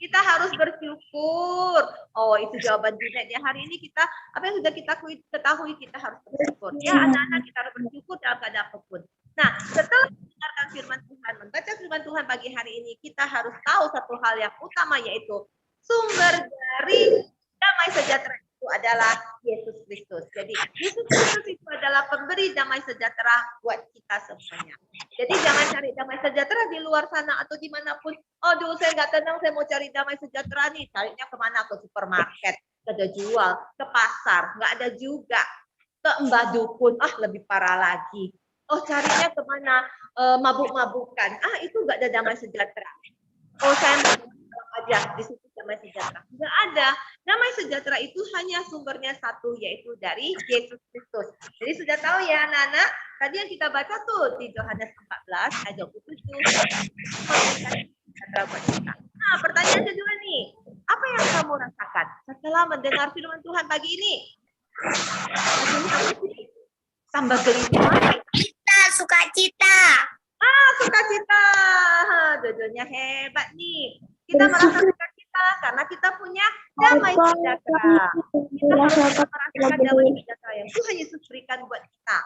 Kita harus bersyukur. Oh, itu jawaban Junet ya. Hari ini kita, apa yang sudah kita ketahui, kita harus bersyukur. Ya, anak-anak kita harus bersyukur dalam keadaan apapun. Nah, setelah mendengarkan firman Tuhan, membaca firman Tuhan pagi hari ini, kita harus tahu satu hal yang utama, yaitu sumber dari damai sejahtera itu adalah Yesus Kristus. Jadi, Yesus Kristus itu adalah pemberi damai sejahtera buat kita semuanya. Jadi, jangan cari damai sejahtera di luar sana atau dimanapun. Aduh, saya nggak tenang, saya mau cari damai sejahtera nih. Carinya kemana? Ke supermarket, ada jual, ke pasar, nggak ada juga. Ke Mbah Dukun, lebih parah lagi. Oh, carinya kemana? Mabuk-mabukan. Itu nggak ada damai sejahtera. Oh, saya mau aja di situ damai sejahtera. Nggak ada. Damai sejahtera itu hanya sumbernya satu, yaitu dari Yesus Kristus. Jadi sudah tahu ya anak-anak, tadi yang kita baca tuh di Yohanes 14 ayat 27. Nah, pertanyaan kedua nih, apa yang kamu rasakan setelah mendengar firman Tuhan pagi ini? Tambah gelisah. Kita sukacita. Sukacita. Jodohnya hebat nih. Kita merasa sukacita karena kita punya damai sejahtera. Kita harus merasakan damai sejahtera yang Tuhan Yesus berikan buat kita.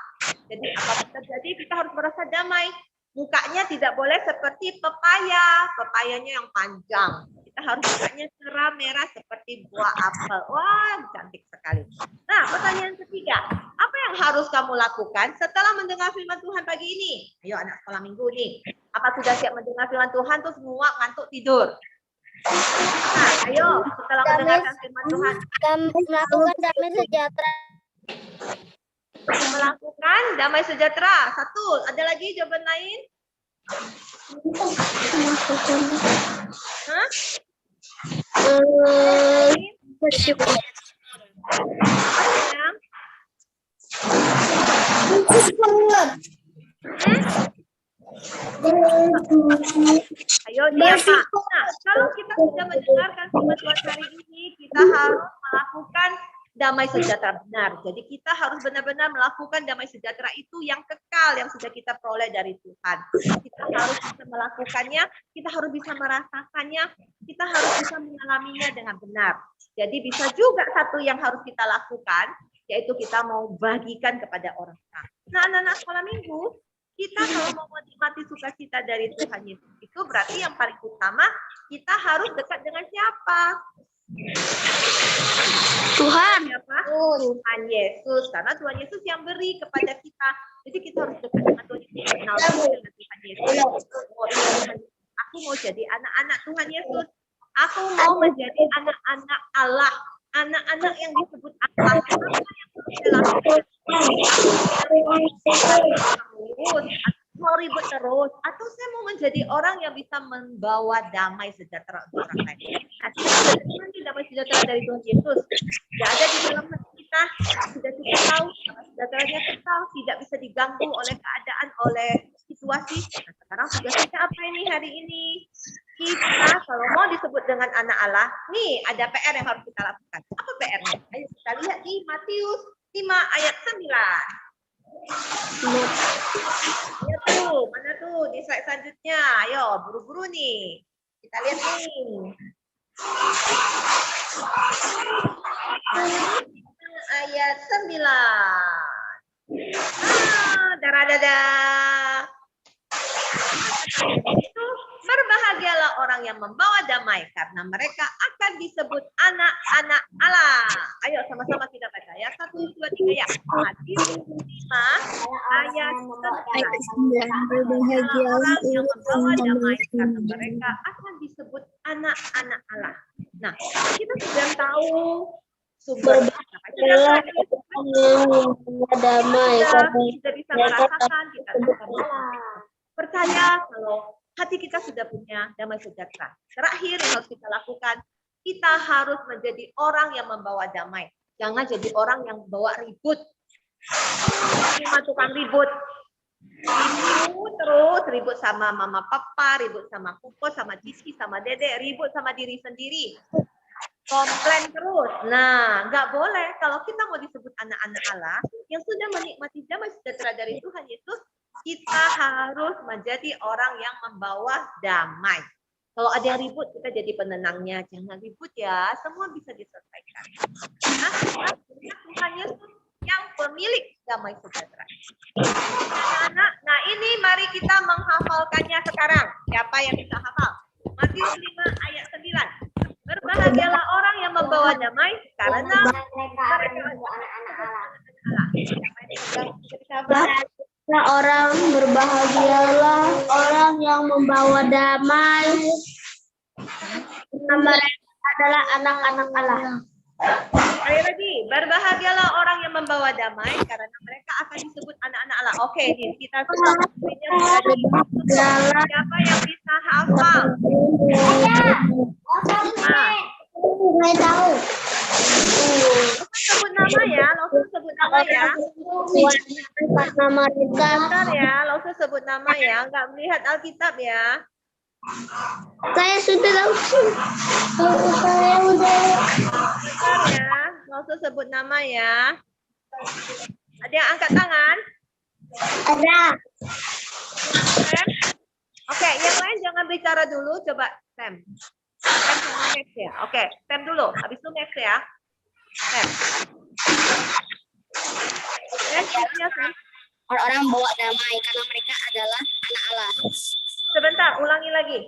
Jadi apapun terjadi, kita harus merasa damai. Mukanya tidak boleh seperti pepaya. Pepayanya yang panjang. Kita harus mukanya cerah merah seperti buah apel. Wah, cantik sekali. Nah, pertanyaan ketiga. Apa yang harus kamu lakukan setelah mendengar firman Tuhan pagi ini? Ayo anak sekolah minggu nih. Apa sudah siap mendengar firman Tuhan tuh semua ngantuk tidur? Nah, ayo setelah mendengarkan firman Tuhan. Melakukan damai sejahtera. Melakukan damai sejahtera. 1. Ada lagi jawaban lain? Hah? Ayo siapa? Nah, kalau kita sudah mendengarkan firman Tuhan hari ini, kita harus melakukan damai sejahtera benar. Jadi kita harus benar-benar melakukan damai sejahtera itu yang kekal yang sudah kita peroleh dari Tuhan. Kita harus bisa melakukannya, kita harus bisa merasakannya, kita harus bisa mengalaminya dengan benar. Jadi bisa juga satu yang harus kita lakukan, yaitu kita mau bagikan kepada orang. Nah, anak-anak sekolah minggu, kita kalau mau menikmati sukacita dari Tuhan Yesus, itu berarti yang paling utama, kita harus dekat dengan siapa? Tuhan. Siapa? Tuhan Yesus. Karena Tuhan Yesus yang beri kepada kita. Jadi kita harus dekat dengan Tuhan Yesus. Kenal dengan Tuhan Yesus. Aku mau jadi anak-anak Tuhan Yesus. Aku mau menjadi anak-anak Allah. Anak-anak yang disebut Allah. Apa yang harus kita lakukan? Mau ribut terus, atau saya mau menjadi orang yang bisa membawa damai sejahtera untuk orang lain. Nah, nanti damai sejahtera dari Tuhan Yesus tidak ada di dalam hati kita, sudah kita tahu damai sejahteranya kekal, tidak bisa diganggu oleh keadaan, oleh situasi. Nah, sekarang tugasnya apa ini hari ini? Kita kalau mau disebut dengan anak Allah, nih ada PR yang harus kita lakukan. Apa PR-nya? Ayo kita lihat di Matius 5 ayat 9. Ya tuh, mana tuh di slide selanjutnya? Ayo, buru-buru nih. Kita lihat nih. Ayat 9. Darah. Itu berbahagialah orang yang membawa damai karena mereka akan disebut anak-anak Allah. Ayo sama-sama kita baca ya. 1, 2, 3 ya. Matius 5 ayat 9. Berbahagialah orang yang membawa damai karena mereka akan disebut anak-anak Allah. Nah, kita sudah tahu sumber damai kita bisa merasakan, kita bisa percaya kalau hati kita sudah punya damai sejahtera. Terakhir yang harus kita lakukan, kita harus menjadi orang yang membawa damai. Jangan jadi orang yang bawa ribut. Cuma tukang ribut. Ribut sama mama papa, ribut sama kuko, sama cici, sama dedek, ribut sama diri sendiri. Komplain terus. Nah, nggak boleh. Kalau kita mau disebut anak-anak Allah yang sudah menikmati damai sejahtera dari Tuhan Yesus, kita harus menjadi orang yang membawa damai. Kalau ada yang ribut, kita jadi penenangnya. Jangan ribut ya, semua bisa diselesaikan. Nah, Tuhan Yesus yang pemilik damai sejahtera. Anak-anak, nah ini mari kita menghafalkannya sekarang. Siapa yang bisa hafal? Matius 5 ayat 9. Berbahagialah orang yang membawa damai karena mereka anak-anak Allah. Orang berbahagialah orang yang membawa damai karena mereka adalah anak-anak Allah. Sekali lagi, berbahagialah orang yang membawa damai karena mereka akan disebut anak-anak Allah. Oke, nih kita sudah siapa yang bisa hafal? Nggak tahu. Sebut nama ya, langsung sebut nama ya. Nama kita. Bentar ya, langsung sebut nama ya. Nggak melihat Alkitab ya. Saya sudah langsung. Saya udah. Bentar ya, langsung sebut nama ya. Ada yang angkat tangan? Ada. Oke, yang lain jangan bicara dulu. Coba, Sam. Sam sama Max ya. Oke, Sam dulu. Habis itu Max ya. Sam. Ya, Sam. Orang-orang bawa damai karena mereka adalah anak Allah. Sebentar, ulangi lagi.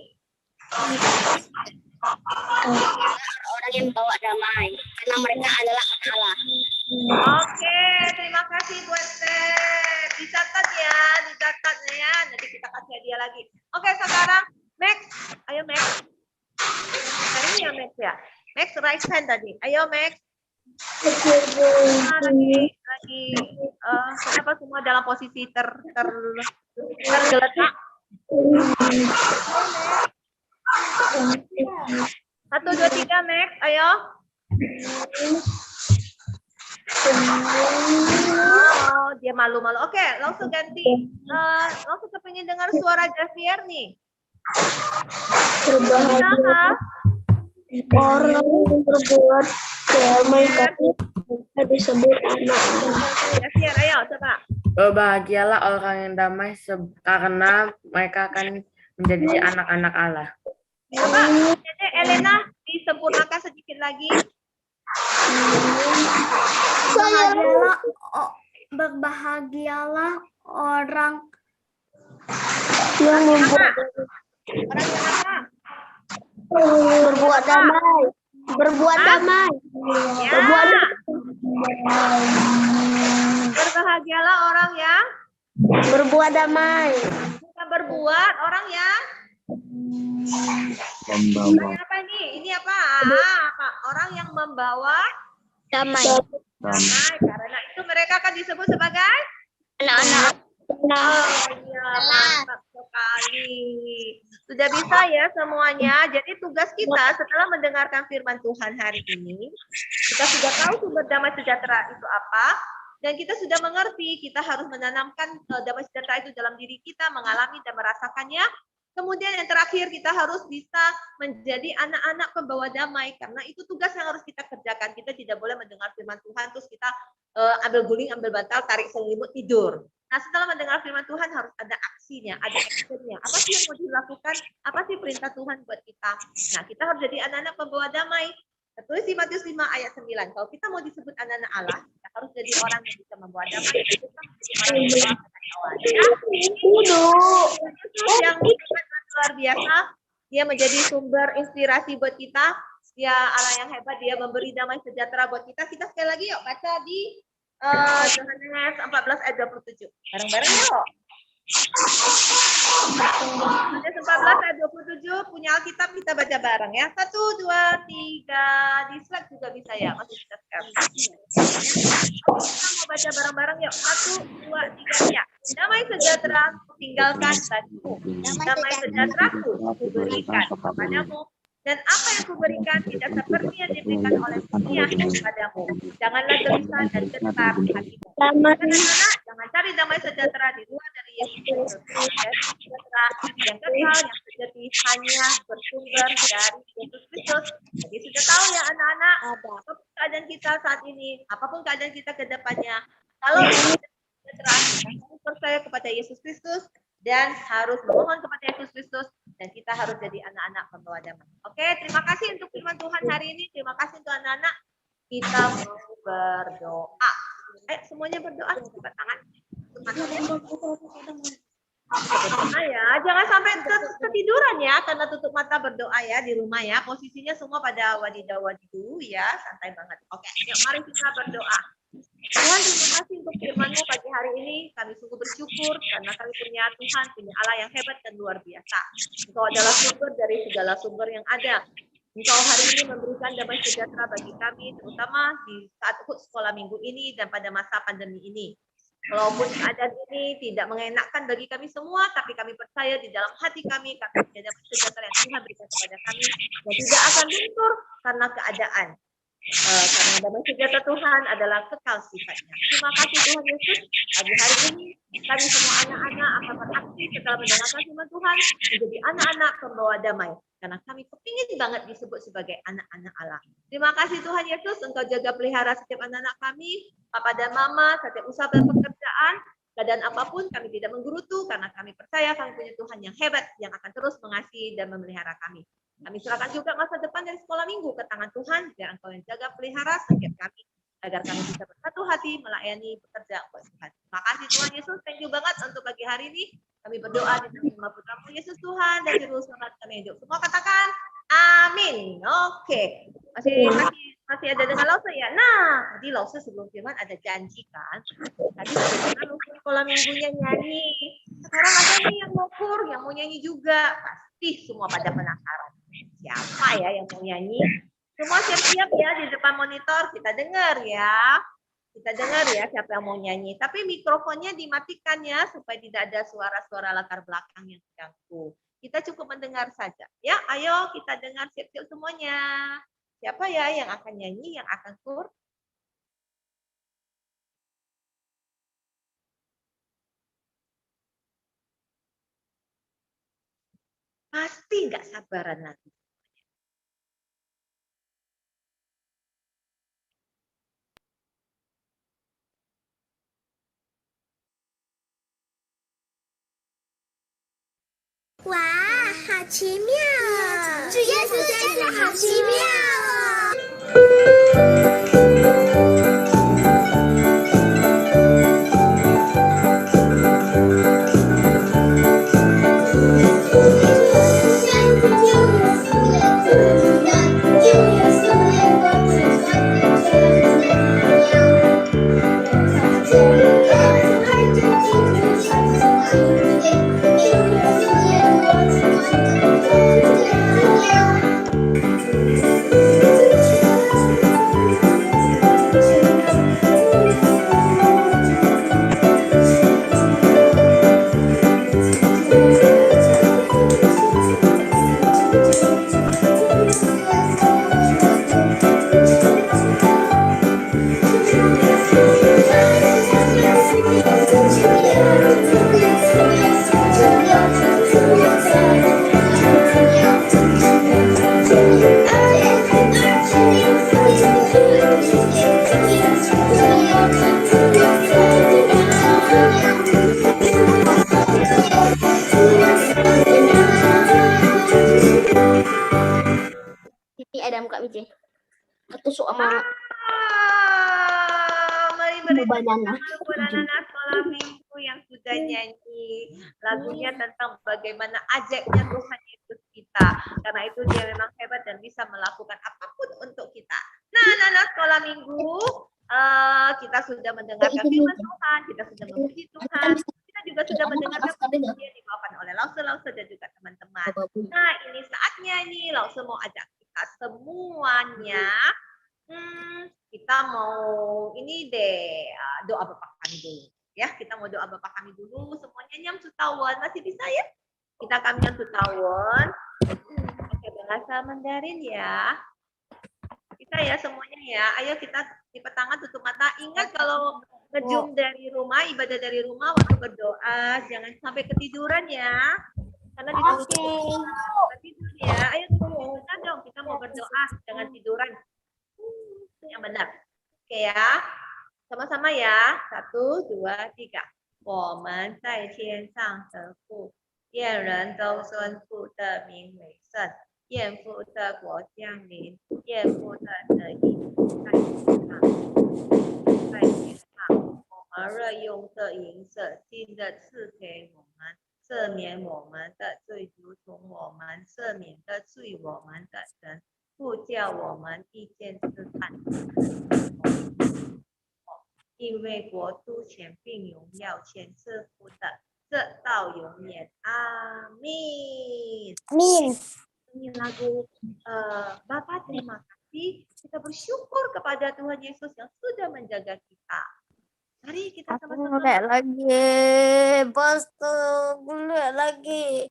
Orang yang bawa damai karena mereka adalah anak Allah. Oke, terima kasih buat Sam. Dicatat ya. Nanti kita kasih hadiah lagi. Oke, sekarang Max. Ayo Max. Tadi ya Max ya. Max right hand tadi. Ayo Max. Lagi. Kenapa semua dalam posisi tergeletak? 1, 2, 3, next, ayo. Oh, dia malu-malu. Oke, langsung ganti. Langsung kepingin dengar suara Javier nih. Berbahagia orang yang berbuat damai tapi mereka disebut anak-anak. Javier, ayo coba. Berbahagialah orang yang damai karena mereka akan menjadi anak-anak Allah. Coba, Dede, Elena, disempurnakan sedikit lagi. Berbahagialah orang Yang membuat Orang yang apa? berbuat damai. Berbuat damai. Ya. Berbuat Berbahagialah orang yang berbuat damai. bukan berbuat, orang yang Membawa apa ini? Ini apa? Apa? Orang yang membawa Damai. damai. Karena itu mereka akan disebut sebagai Anak-anak. oh iya, mantap sekali. Sudah bisa ya semuanya. Jadi tugas kita setelah mendengarkan firman Tuhan hari ini, kita sudah tahu sumber damai sejahtera itu apa, dan kita sudah mengerti kita harus menanamkan damai sejahtera itu dalam diri kita, mengalami dan merasakannya. Kemudian yang terakhir kita harus bisa menjadi anak-anak pembawa damai, karena itu tugas yang harus kita kerjakan. Kita tidak boleh mendengar firman Tuhan terus kita ambil guling, ambil bantal, tarik selimut, tidur. Nah, setelah mendengar firman Tuhan harus ada aksinya, ada actionnya. Apa sih yang mau dilakukan? Apa sih perintah Tuhan buat kita? Nah, kita harus jadi anak-anak pembawa damai. Tertulis di Matius 5 ayat 9. Kalau kita mau disebut anak-anak Allah, kita harus jadi orang yang bisa membawa damai. Kita menjadi orang yang membawa Allah. Ya. Yesus yang luar biasa, dia menjadi sumber inspirasi buat kita. Dia Allah yang hebat, dia memberi damai sejahtera buat kita. Kita sekali lagi yuk baca di Yohanes 14 ayat 27. Bareng-bareng yuk. Yohanes 14 ayat 27 punya Alkitab, kita baca bareng ya. 1, 2, 3. Di slide juga bisa ya. Masih bisa share. Kita mau baca bareng-bareng yuk. 1, 2, 3 ya. Damai sejahtera tinggalkan bagimu. Damai sejahtera kuberikan kepadamu. Dan apa yang kuberikan tidak seperti yang diberikan oleh dunia kepadamu. Janganlah gelisah dan gentar hatimu. Anak-anak, jangan cari damai sejahtera di luar dari Yesus Kristus. Sejahtera yang kekal, yang sejati hanya bersumber dari Yesus Kristus. Jadi sudah tahu ya anak-anak, apapun keadaan kita saat ini, apapun keadaan kita ke depannya, kalau sejahtera, kita harus percaya kepada Yesus Kristus dan harus memohon kepada Yesus Kristus. Dan kita harus jadi anak-anak pembawa damai. Oke, terima kasih untuk firman Tuhan hari ini. Terima kasih untuk anak-anak. Kita mau berdoa. Semuanya berdoa. Angkat tangan. Berdoa ya. Jangan sampai ketiduran ya. Karena tutup mata berdoa ya di rumah ya. Posisinya semua pada wadidaw-wadidu ya. Santai banget. Oke, yuk mari kita berdoa. Tuhan, terima kasih untuk firman-Mu pagi hari ini. Kami sungguh bersyukur karena kami punya Tuhan, punya Allah yang hebat dan luar biasa. Engkau adalah sumber dari segala sumber yang ada. Engkau hari ini memberikan damai sejahtera bagi kami, terutama di saat sekolah minggu ini dan pada masa pandemi ini. Walaupun keadaan ini tidak mengenakkan bagi kami semua, tapi kami percaya di dalam hati kami, kami ada damai sejahtera yang Tuhan berikan kepada kami, dan tidak akan luntur karena keadaan. Karena damai sejahtera Tuhan adalah kekal sifatnya. Terima kasih Tuhan Yesus. Pagi hari ini kami semua anak-anak akan beraksi setelah mendengarkan firman Tuhan menjadi anak-anak pembawa damai. Karena kami kepingin banget disebut sebagai anak-anak Allah. Terima kasih Tuhan Yesus. Engkau jaga pelihara setiap anak-anak kami, Papa dan Mama, setiap usaha dan pekerjaan. Keadaan apapun kami tidak menggerutu karena kami percaya kami punya Tuhan yang hebat yang akan terus mengasihi dan memelihara kami. Kami serahkan juga masa depan dari sekolah minggu ke tangan Tuhan, biar Engkau yang jaga pelihara setiap kami, agar kami bisa bersatu hati melayani pekerjaan Tuhan. Terima kasih Tuhan Yesus, thank you banget untuk pagi hari ini. Kami berdoa di nama Putra-Mu Yesus Tuhan dan di Roh Selamat kami hidup. Semua katakan amin. Oke, masih ada dengan Lause ya. Nah, tadi Lause sebelum firman ada janji kan. Tadi sebelumnya sekolah minggunya nyanyi. Sekarang ada nih yang ngokur, yang mau nyanyi juga. Pasti semua pada penasaran. Siapa ya yang mau nyanyi? Semua siap-siap ya di depan monitor, kita dengar ya. Kita dengar ya siapa yang mau nyanyi. Tapi mikrofonnya dimatikan ya supaya tidak ada suara-suara latar belakang yang mengganggu. Kita cukup mendengar saja. Ya, ayo kita dengar siap-siap semuanya. Siapa ya yang akan nyanyi, yang akan tur? Pasti nggak sabaran nanti. Wah, 好奇妙哦！主耶稣真的好奇妙哦！Ini ada muka Mici. Ketusuk sama Mari beri banana. buat anak-anak sekolah minggu yang sudah nyanyi lagunya tentang bagaimana ajaibnya Tuhan Yesus kita. Karena itu dia memang hebat dan bisa melakukan apapun untuk kita. Nah, anak-anak sekolah minggu, kita sudah mendengarkan firman Tuhan, kita sudah memuji Tuhan, kita juga sudah mendengarkan pujian yang dibawakan oleh Lause dan juga teman-teman. Nah, ini saatnya nih Lause mau ajak kita semuanya. Kita mau ini deh doa Bapak kami dulu ya, kita mau doa Bapak kami dulu semuanya nyam sutawan, masih bisa ya, kita kami nyam sutawan pakai bahasa Mandarin ya, kita ya semuanya ya, ayo kita lipat tangan, tutup mata. Ingat kalau ngejum dari rumah, ibadah dari rumah, waktu berdoa jangan sampai ketiduran ya, karena ditutup tidur ya. Ayo kita dong, kita mau berdoa jangan tiduran yang benar. Oke ya, sama-sama ya. 1, 2, 3. 我们在天上的父，愿人都尊父的名为圣，愿父的国降临，愿父的旨意在天上，在天上。我们日用的银子，今日赐给我们，赦免我们的罪，如同我们赦免的罪我们的人。不叫我们遇见试探，因为国度、权柄、荣耀全是父的，这到永远。Amin. Amin. Ini lagu Bapa terima kasih. Kita bersyukur kepada Tuhan Yesus yang sudah menjaga kita. Mari kita sama-sama. Lagi, bos tuh, lagi.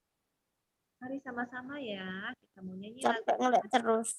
Mari sama-sama ya, kita mau nyanyi Capek ngeliat terus.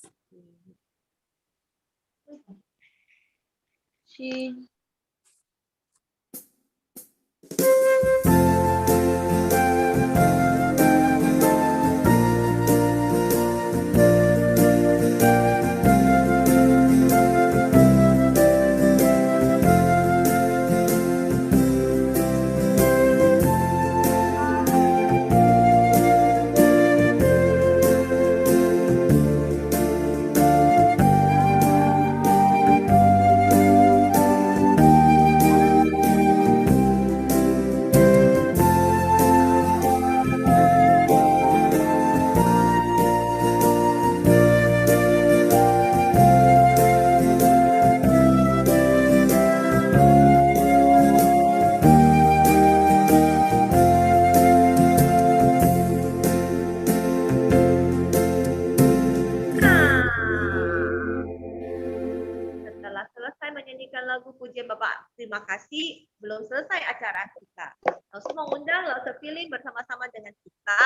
belum selesai acara kita. Langsung mengundang langsung feeling bersama-sama dengan kita.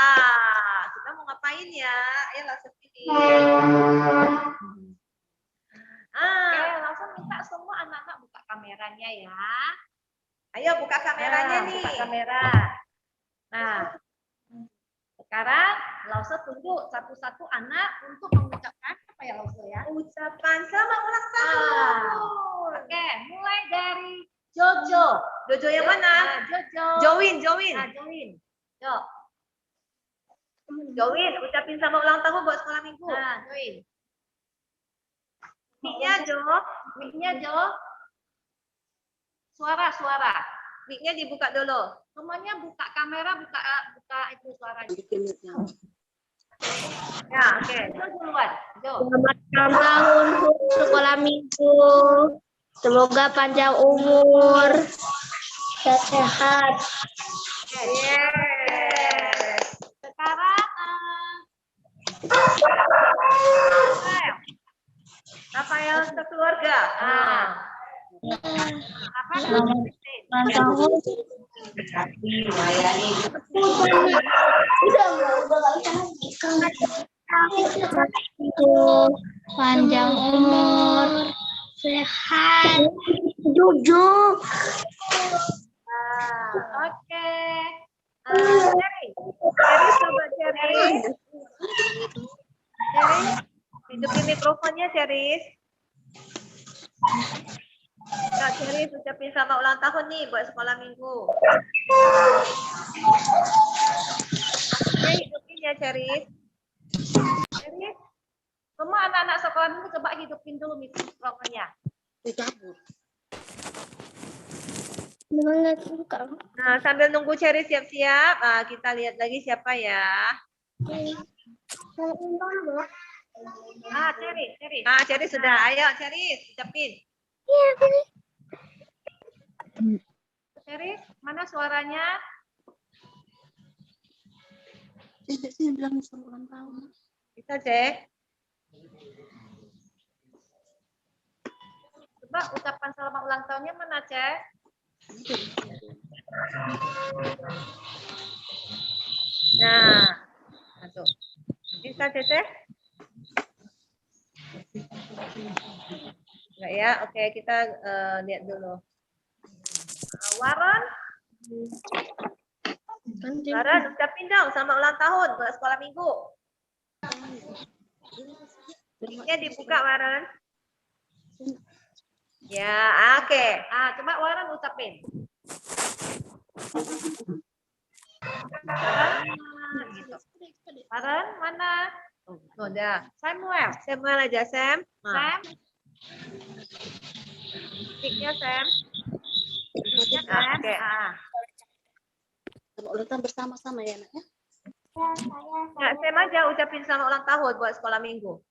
Kita mau ngapain ya? Ayo langsung feeling. Oke, langsung minta semua anak-anak buka kameranya ya. Ayo buka kameranya Nah, nih. buka kamera. Nah, sekarang Lause tunggu satu-satu anak untuk mengucapkan apa ya Lause ya? Ucapan selamat ulang tahun. Oke, mulai dari Jojo. Jojo yang mana? Jojo. Join. Nah, Join. Jo. Join, ucapin selamat ulang tahun buat sekolah minggu. Nah, Join. Mic-nya Jo. Mic-nya Jo. Suara. Mic-nya dibuka dulu. Semuanya buka kamera, buka itu suaranya. Ya, oke. Jo duluan. Jo. Selamat ulang tahun sekolah minggu. Semoga panjang umur, sehat. Sekarang Rafael sekeluarga. apa? Panjang umur, sehat. Jujur. Oke. Cherry coba Cherry. Hidupin mikrofonnya Cherry. Kak Cherry ucapin selamat ulang tahun nih buat sekolah minggu. Oke, hidupin ya Cherry. Semua anak-anak sekolah minggu coba hidupin dulu mikrofonnya. Nah, sambil nunggu Cherry siap-siap, kita lihat lagi siapa ya. Cherry. Cherry sudah. Ayo Cherry, ucapin. Cherry, mana suaranya? Bisa cek. Coba ucapan selamat ulang tahunnya mana, Cek? Nah, tuh. Bisa Cece? Enggak ya? Oke, kita lihat dulu. Waron? Waron, ucapin dong selamat ulang tahun buat sekolah minggu. Mic-nya dibuka, Waron. Ya, oke. Coba Waron ucapin. Waron, mana? Udah. Samuel. Samuel aja, Sam. Sam. Mic-nya Sam. Sam. Oke. Selamat ulang tahun bersama-sama ya, Nak ya. Nggak, Sam aja ucapin selamat ulang tahun buat sekolah minggu.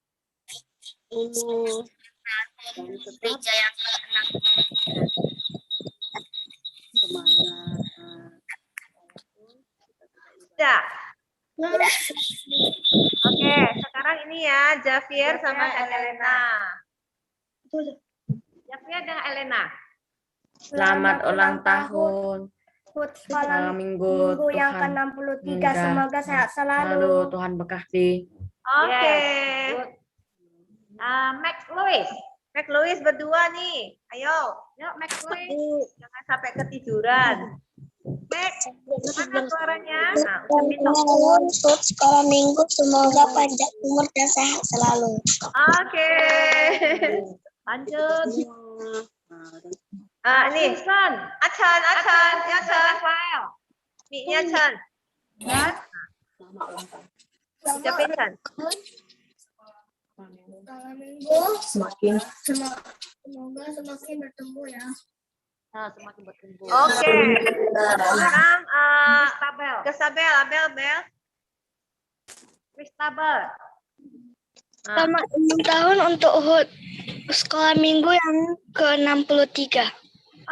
Gereja yang ke-6. Sudah. Oke, sekarang ini ya Javier sama Elena. Javier dengan Elena. Selamat ulang tahun. Sekolah minggu yang Tuhan ke-63. Semoga sehat selalu. Tuhan berkati. Oke. Max Louis. Max Louis berdua nih. Ayo. Yuk, Max Louis. Jangan sampai ketiduran. Max, mana suaranya? Nah, ucapin dong. Untuk sekolah minggu semoga panjang umur dan sehat selalu. Oke. Lanjut. Ini Chan. Achan. Rafael. Mic-nya Chan. Ucapin Chan. Sekolah minggu semoga semakin bertumbuh ya. Nah, semakin bertumbuh. Oke. Sekarang Kristabel. Abel. Kristabel. Selamat ulang tahun untuk HUT sekolah minggu yang ke-63.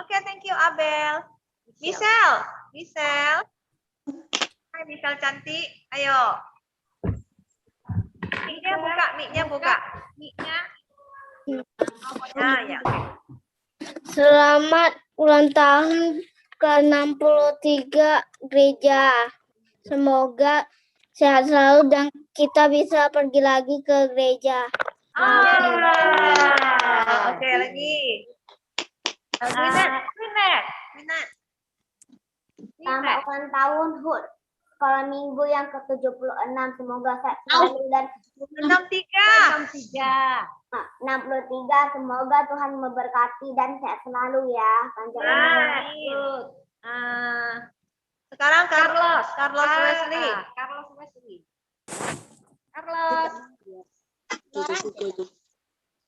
Oke, thank you Abel. Michelle. Hai Michelle cantik. Ayo. Mic-nya buka. Mic-nya. Nah, ya. Selamat ulang tahun ke-63 gereja. Semoga sehat selalu dan kita bisa pergi lagi ke gereja. Oke, lagi. Minat. Selamat ulang tahun HUT sekolah minggu yang ke-76. Semoga sehat selalu dan 63. 63. Semoga Tuhan memberkati dan sehat selalu ya. Panjang umur. Sekarang Carlos Wesley. Carlos.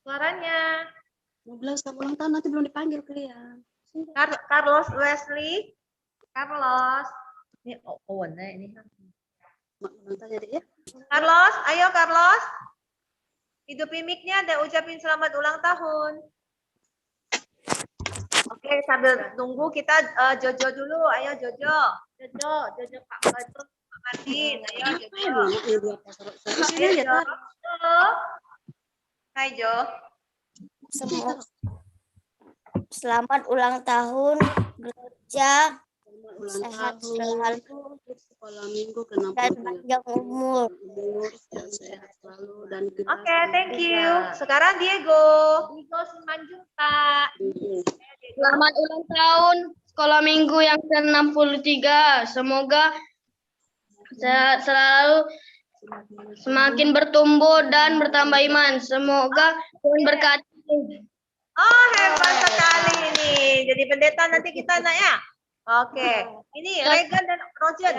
Suaranya. Mau bilang selamat ulang tahun nanti belum dipanggil kalian. Carlos Wesley. Carlos. Ini Owen ini. Ulang tahun ya. Carlos, ayo Carlos. Hidupin mic-nya dan ucapin selamat ulang tahun. Oke, sambil tunggu kita Jojo dulu. Ayo Jojo Pak Badrun, Pak Martin. Ayo Jojo. Hai Jo. Selamat ulang tahun gereja. Sehat selalu Sekolah minggu dan ke-63. panjang umur. Dan sehat selalu dan Oke, thank you. Sekarang Diego Simanjuntak. Selamat ulang tahun sekolah minggu yang ke-63. Semoga sehat selalu, semakin bertumbuh dan bertambah iman. Semoga Tuhan berkati. Oh, hebat sekali ini. Jadi pendeta nanti kita nak ya. Oke. Ini Regan dan Rojan.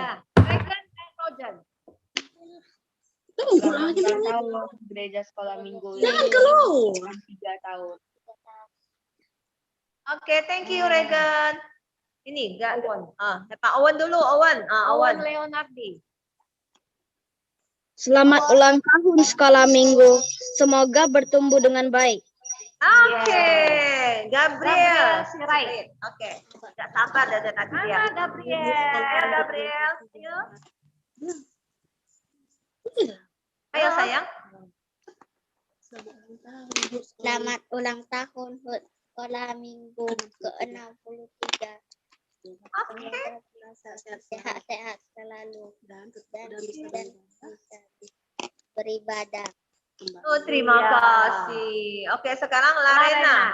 Selamat ulang tahun gereja sekolah minggu yang ke-3 tahun. Oke, thank you Regan. Ini enggak Owen. Pak Owen dulu, Owen. Owen Leonardi. Selamat ulang tahun sekolah minggu. Semoga bertumbuh dengan baik. Oke, Gabriel Sirait. Oke, tidak sabar dari tadi dia. Gabriel. Ayo sayang. Selamat ulang tahun HUT sekolah minggu ke-63. Sehat-sehat selalu dan bisa beribadah. Oh, terima kasih. Oke, sekarang Larena.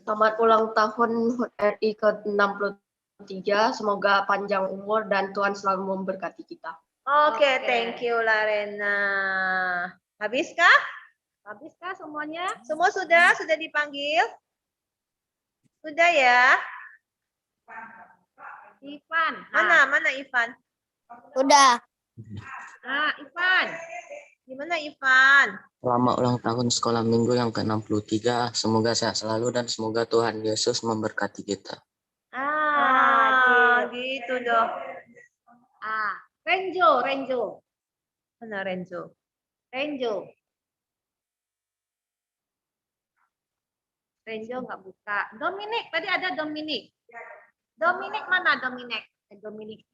Selamat ulang tahun HUT RI ke-63. Semoga panjang umur dan Tuhan selalu memberkati kita. Oke, thank you Larena. Habiskah semuanya? Semua sudah dipanggil? Sudah ya? Ivan. Mana Ivan? Udah. Ivan. Gimana Ivan? Selamat ulang tahun sekolah minggu yang ke-63. Semoga sehat selalu dan semoga Tuhan Yesus memberkati kita. Gitu dong. Renjo. Mana Renjo? Renjo nggak buka. Dominic, tadi ada Dominic. Dominic mana Dominic? Dominic.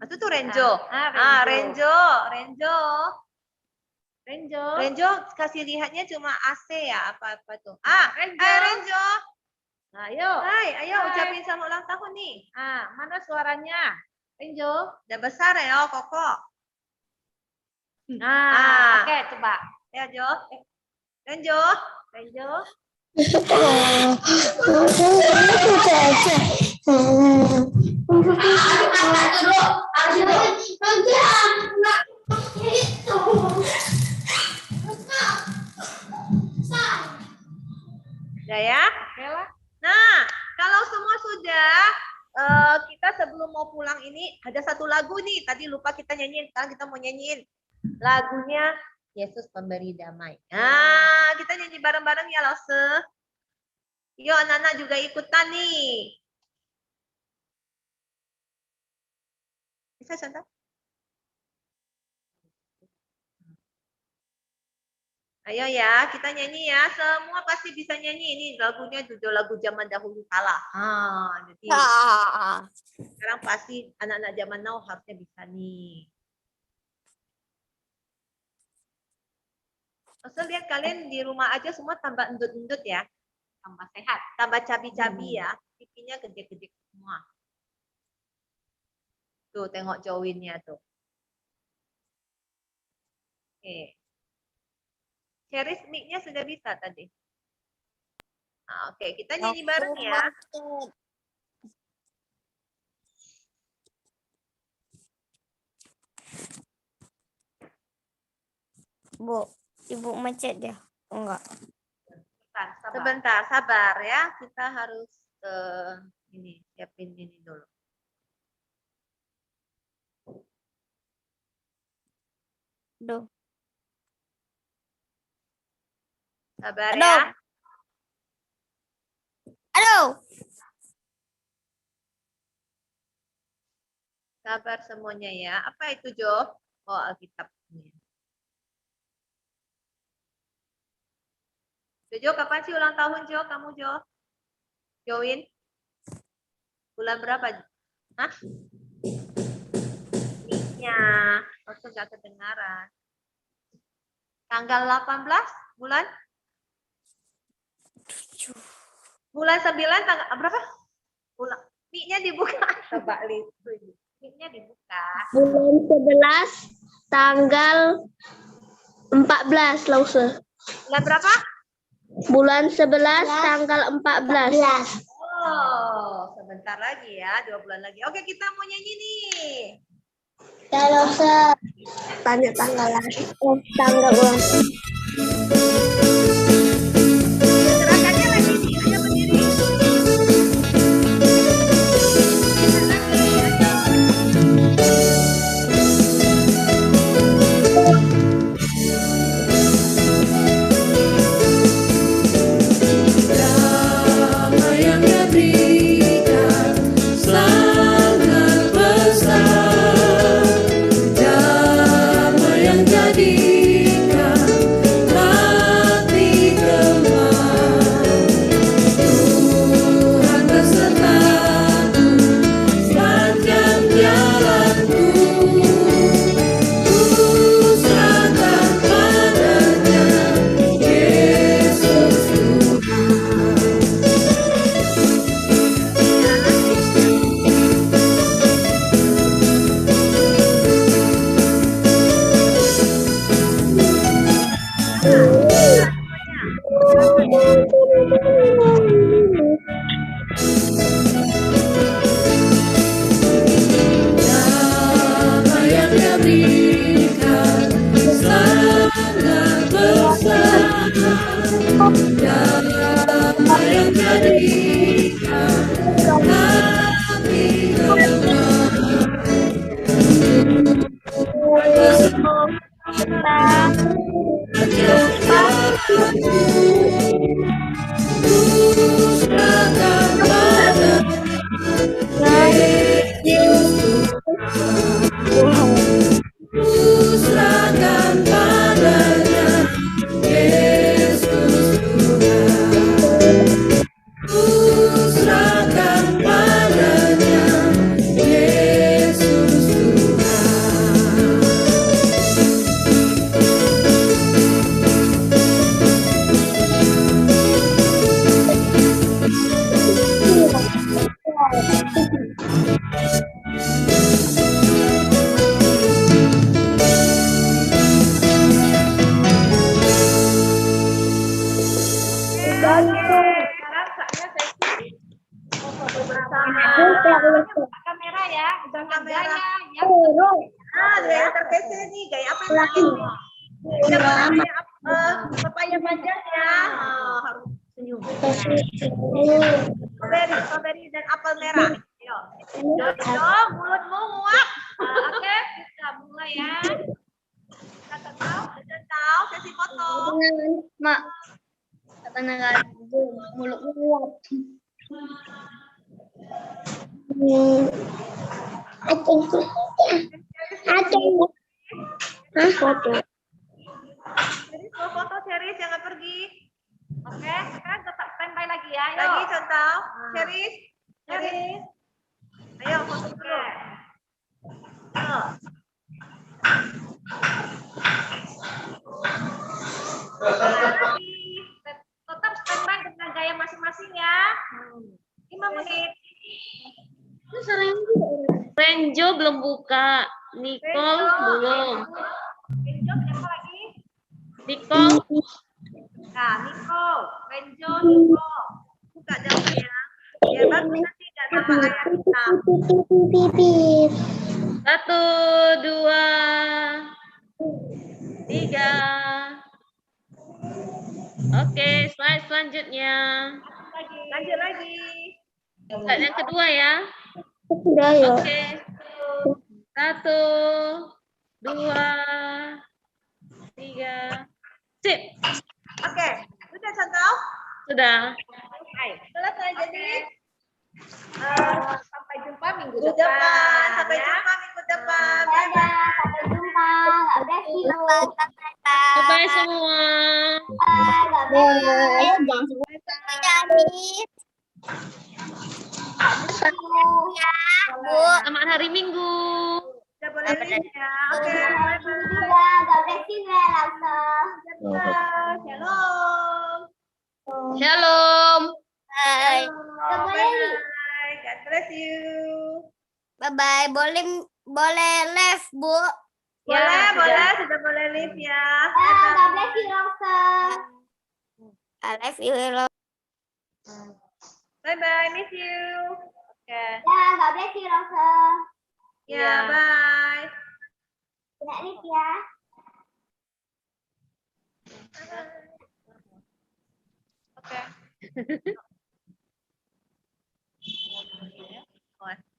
Itu tuh Renjo. Renjo kasih lihatnya cuma AC ya apa tuh. Renjo. Ayo ucapin selamat ulang tahun nih. Mana suaranya? Renjo, udah besar ya, Koko. Oke, coba. Ya, Jo. Renjo. Udah ya? Nah, kalau semua sudah, kita sebelum mau pulang ini ada satu lagu nih. Tadi lupa kita nyanyiin, sekarang kita mau nyanyiin. Lagunya Yesus Pemberi Damai. Nah, kita nyanyi bareng-bareng ya, Lose. Yuk, anak-anak juga ikutan nih. Bisa contoh? Ayo ya, kita nyanyi ya. Semua pasti bisa nyanyi. Ini lagunya juga lagu zaman dahulu kala. Jadi sekarang pasti anak-anak zaman now harusnya bisa nih. Maksudnya lihat kalian di rumah aja semua tambah endut-endut ya. Tambah sehat. Tambah cabi-cabi ya. Pipinya gede-gede semua. Tuh, tengok Jowinnya tuh. Oke. Cheris mic-nya sudah bisa tadi. Nah, oke, kita nyanyi bareng ya. Bu, Ibu macet ya? Enggak. Sebentar, sabar ya. Kita harus ini siapin ini dulu. Aduh. Sabar Aduh. ya. Aduh. Sabar semuanya ya. Apa itu, Jo? Oh, Alkitab. Jo, kapan sih ulang tahun, Jo? Kamu, Jo? Join? Bulan berapa? Hah? Mic-nya. Waktu nggak kedengaran. Tanggal 18 bulan? Bulan 9 tanggal berapa? Bulan. Mic-nya dibuka. Coba lihat. Mic-nya dibuka. Bulan 11 tanggal 14 Lause. Bulan berapa? Bulan 11 tanggal 14. Oh, sebentar lagi ya, 2 bulan lagi. Oke, kita mau nyanyi nih. Kalau tanya tanggal lagi. Tanggal ulang. Gerakannya lagi nih, ayo berdiri. Kamera ya, udah kamera. Gaya terkece nih, gaya apa yang pakai nih? Papaya panjang ya. Harus senyum. Strawberry dan apel merah. Yo, mulutmu muak. Oke, kita mulai ya. Kita tahu sesi foto. Mak, katanya nggak mulut muak. Foto. Jadi mau foto Cheris jangan pergi. Oke, Kan tetap standby lagi ya. Yuk. lagi contoh. Cheris. Ayo foto dulu. Ayo. Tetap standby dengan gaya masing-masing ya. 5 menit. Renjo belum buka. Nicole belum. Renjo siapa lagi? Nicole. Nah, Nicole, Renjo, Nicole. Buka jamnya ya. Biar bagus nanti nggak nama ayah kita. 1, 2, 3. Oke, slide selanjutnya. Lanjut lagi. Slide yang kedua ya. Sudah ya. Oke. 1, 2, 3. Sip. Oke, sudah contoh? Sudah. Baik. Selesai jadi. Sampai jumpa minggu Minggu depan. depan. Sampai ya. jumpa minggu depan. Dadah, sampai jumpa. God bless you. Bye semua. God bless you. Ya, Bu. Selamat hari Minggu. Sudah boleh lihat ya. Oke, Juga, God bless you ya, langsung. Shalom. Shalom. Bye. Bye. God bless you. Bye-bye. Boleh live, Bu. Boleh, sudah boleh live ya. God bless you, langsung. I love you, Bye bye, miss you. Oke. Ya, God bless you, langsung. Ya, bye. Tidak live ya. Oke.